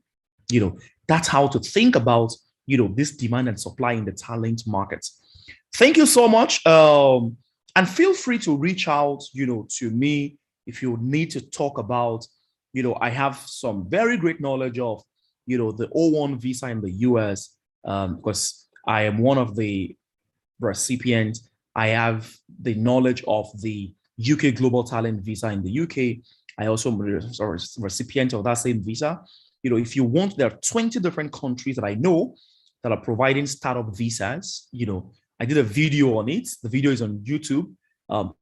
You know, that's how to think about, you know, this demand and supply in the talent market. Thank you so much. And feel free to reach out, you know, to me if you need to talk about, you know, I have some very great knowledge of, you know, the O1 visa in the US, because I am one of the recipients. I have the knowledge of the UK Global Talent Visa in the UK. I also am a recipient of that same visa. You know, if you want, there are 20 different countries that I know that are providing startup visas. You know, I did a video on it. The video is on YouTube.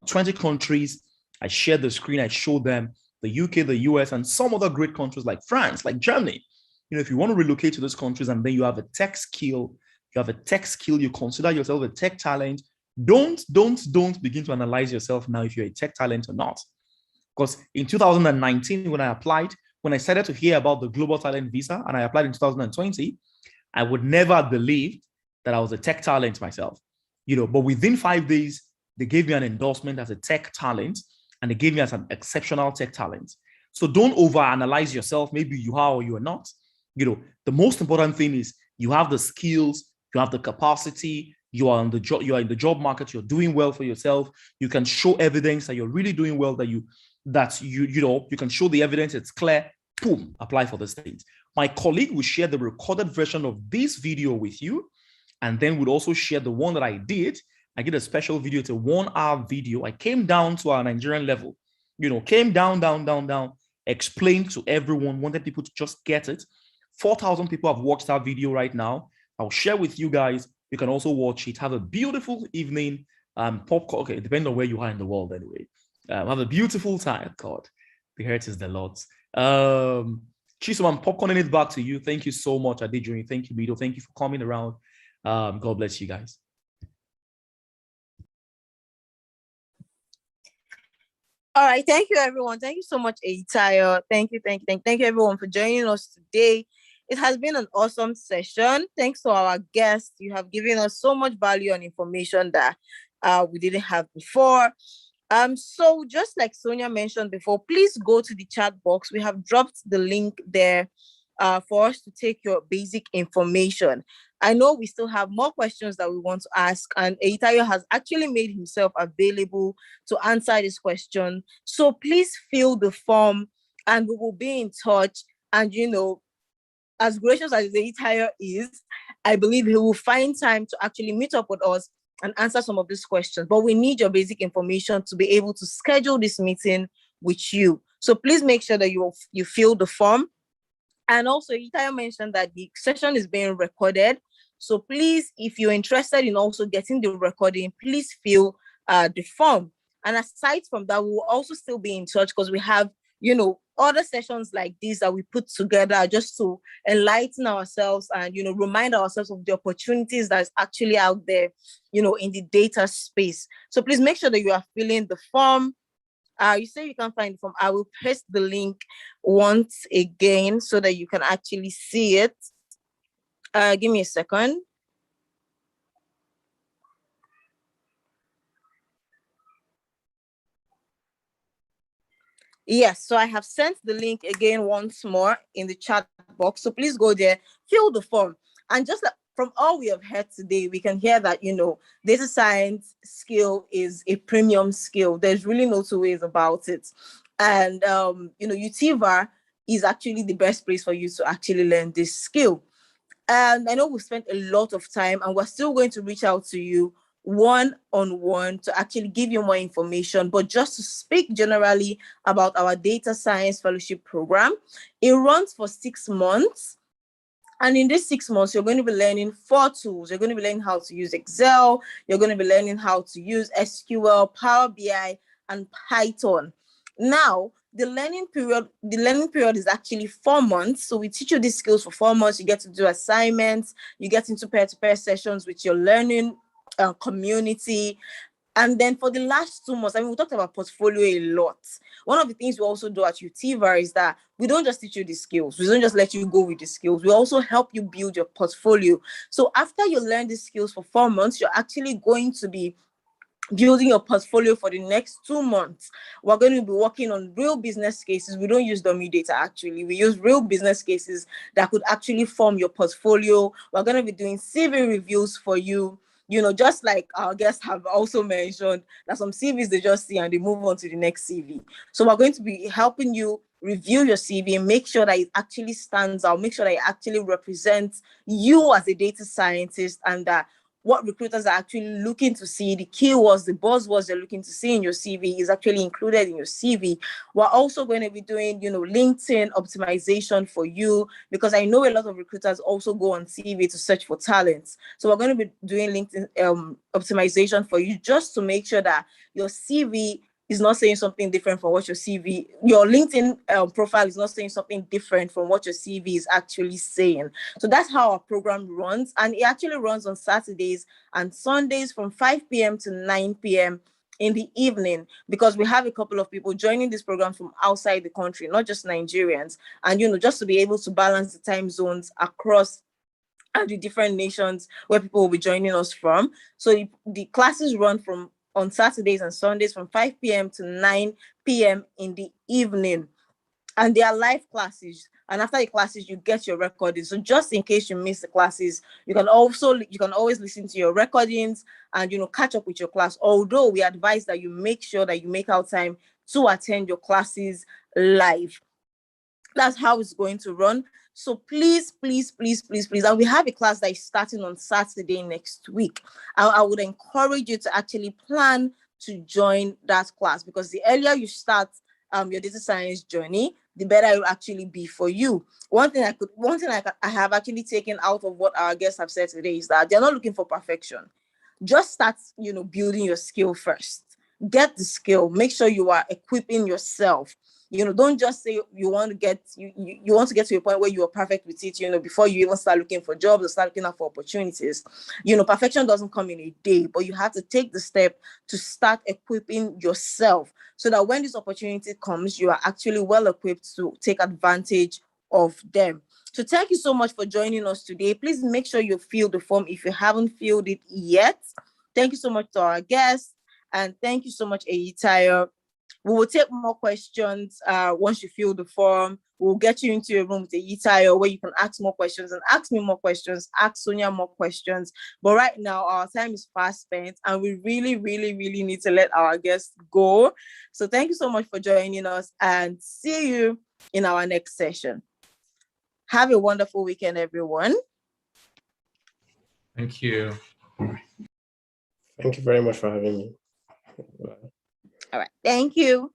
20 countries. I shared the screen. I showed them the UK, the US, and some other great countries like France, like Germany. You know, if you want to relocate to those countries and then you have a tech skill, you consider yourself a tech talent, don't begin to analyze yourself now if you're a tech talent or not. Because in 2019, when I started to hear about the Global Talent Visa and I applied in 2020, I would never have believed that I was a tech talent myself. You know, but within 5 days, they gave me an endorsement as a tech talent and they gave me as an exceptional tech talent. So don't overanalyze yourself. Maybe you are or you are not. You know, the most important thing is you have the skills, you have the capacity, you are in the job market, you're doing well for yourself. You can show evidence that you're really doing well, that you can show the evidence, it's clear, boom, apply for this thing. My colleague will share the recorded version of this video with you, and then we'll also share the one that I did. I did a special video, it's a 1-hour video. I came down to our Nigerian level, you know, came down, explained to everyone, wanted people to just get it. 4,000 people have watched that video right now. I'll share with you guys. You can also watch it. Have a beautiful evening. Popcorn. Okay, depending on where you are in the world, anyway. Have a beautiful time. God, the hurt is the Lord's. Chisom, I'm popcorning it back to you. Thank you so much, Adejuni. Thank you, Mido. Thank you for coming around. God bless you guys. All right, thank you, everyone. Thank you so much, Eitayo. Thank you, everyone, for joining us today. It has been an awesome session. Thanks to our guests. You have given us so much value and information that we didn't have before. So just like Sonia mentioned before, please go to the chat box. We have dropped the link there for us to take your basic information. I know we still have more questions that we want to ask, and Eitayo has actually made himself available to answer this question. So please fill the form and we will be in touch. And, you know, as gracious as Eitayo is, I believe he will find time to actually meet up with us and answer some of these questions. But we need your basic information to be able to schedule this meeting with you. So please make sure that you fill the form. And also, Eitayo mentioned that the session is being recorded. So please, if you're interested in also getting the recording, please fill the form. And aside from that, we will also still be in touch because we have, you know, other sessions like this that we put together just to enlighten ourselves and, you know, remind ourselves of the opportunities that's actually out there, you know, in the data space. So please make sure that you are filling the form. You say you can find the form. I will paste the link once again so that you can actually see it. Give me a second. Yes, so I have sent the link again once more in the chat box. So please go there, fill the form. And just from all we have heard today, we can hear that, data science skill is a premium skill. There's really no two ways about it. And, Utiva is actually the best place for you to actually learn this skill. And I know we've spent a lot of time, and we're still going to reach out to you one-on-one to actually give you more information. But just to speak generally about our data science fellowship program, it runs for 6 months. And in these 6 months, you're going to be learning 4 tools. You're going to be learning how to use Excel. You're going to be learning how to use SQL, Power BI, and Python. Now, the learning period is actually 4 months. So we teach you these skills for 4 months. You get to do assignments. You get into pair-to-pair sessions with your learning community. And then for the last 2 months, we talked about portfolio a lot. One of the things we also do at Utiva is that we don't just teach you the skills. We don't just let you go with the skills. We also help you build your portfolio. So after you learn the skills for 4 months, you're actually going to be building your portfolio for the next 2 months. We're going to be working on real business cases. We don't use dummy data, actually. We use real business cases that could actually form your portfolio. We're going to be doing CV reviews for you. Just like our guests have also mentioned, that some CVs they just see and they move on to the next CV. So we're going to be helping you review your CV and make sure that it actually stands out, make sure that it actually represents you as a data scientist, and that what recruiters are actually looking to see, the keywords, the buzzwords they're looking to see in your CV is actually included in your CV. We're also going to be doing, LinkedIn optimization for you, because I know a lot of recruiters also go on CV to search for talents. So we're going to be doing LinkedIn optimization for you, just to make sure that your CV is not saying something different from what your LinkedIn profile is not saying something different from what your CV is actually saying. So that's how our program runs. And it actually runs on Saturdays and Sundays from 5 p.m. to 9 p.m. in the evening, because we have a couple of people joining this program from outside the country, not just Nigerians. And, just to be able to balance the time zones across the different nations where people will be joining us from. So the classes run on Saturdays and Sundays from 5 p.m. to 9 p.m. in the evening. And they are live classes. And after the classes, you get your recording. So just in case you miss the classes, you can always listen to your recordings and, catch up with your class. Although we advise that you make sure that you make out time to attend your classes live. That's how it's going to run. So please, please, please, please, please. And we have a class that is starting on Saturday next week. I would encourage you to actually plan to join that class, because the earlier you start your data science journey, the better it will actually be for you. One thing I have actually taken out of what our guests have said today is that they're not looking for perfection. Just start, building your skill first. Get the skill. Make sure you are equipping yourself. Don't just say you want to get to a point where you are perfect with it, before you even start looking for jobs or start looking out for opportunities. Perfection doesn't come in a day, but you have to take the step to start equipping yourself, so that when this opportunity comes, you are actually well equipped to take advantage of them. So thank you so much for joining us today. Please make sure you fill the form if you haven't filled it yet. Thank you so much to our guests, and thank you so much, Eyitayo. We will take more questions once you fill the form. We'll get you into a room with Eyitayo where you can ask more questions, and ask me more questions, ask Sonia more questions. But right now, our time is fast spent, and we really, really, really need to let our guests go. So thank you so much for joining us, and see you in our next session. Have a wonderful weekend, everyone. Thank you. Thank you very much for having me. All right. Thank you.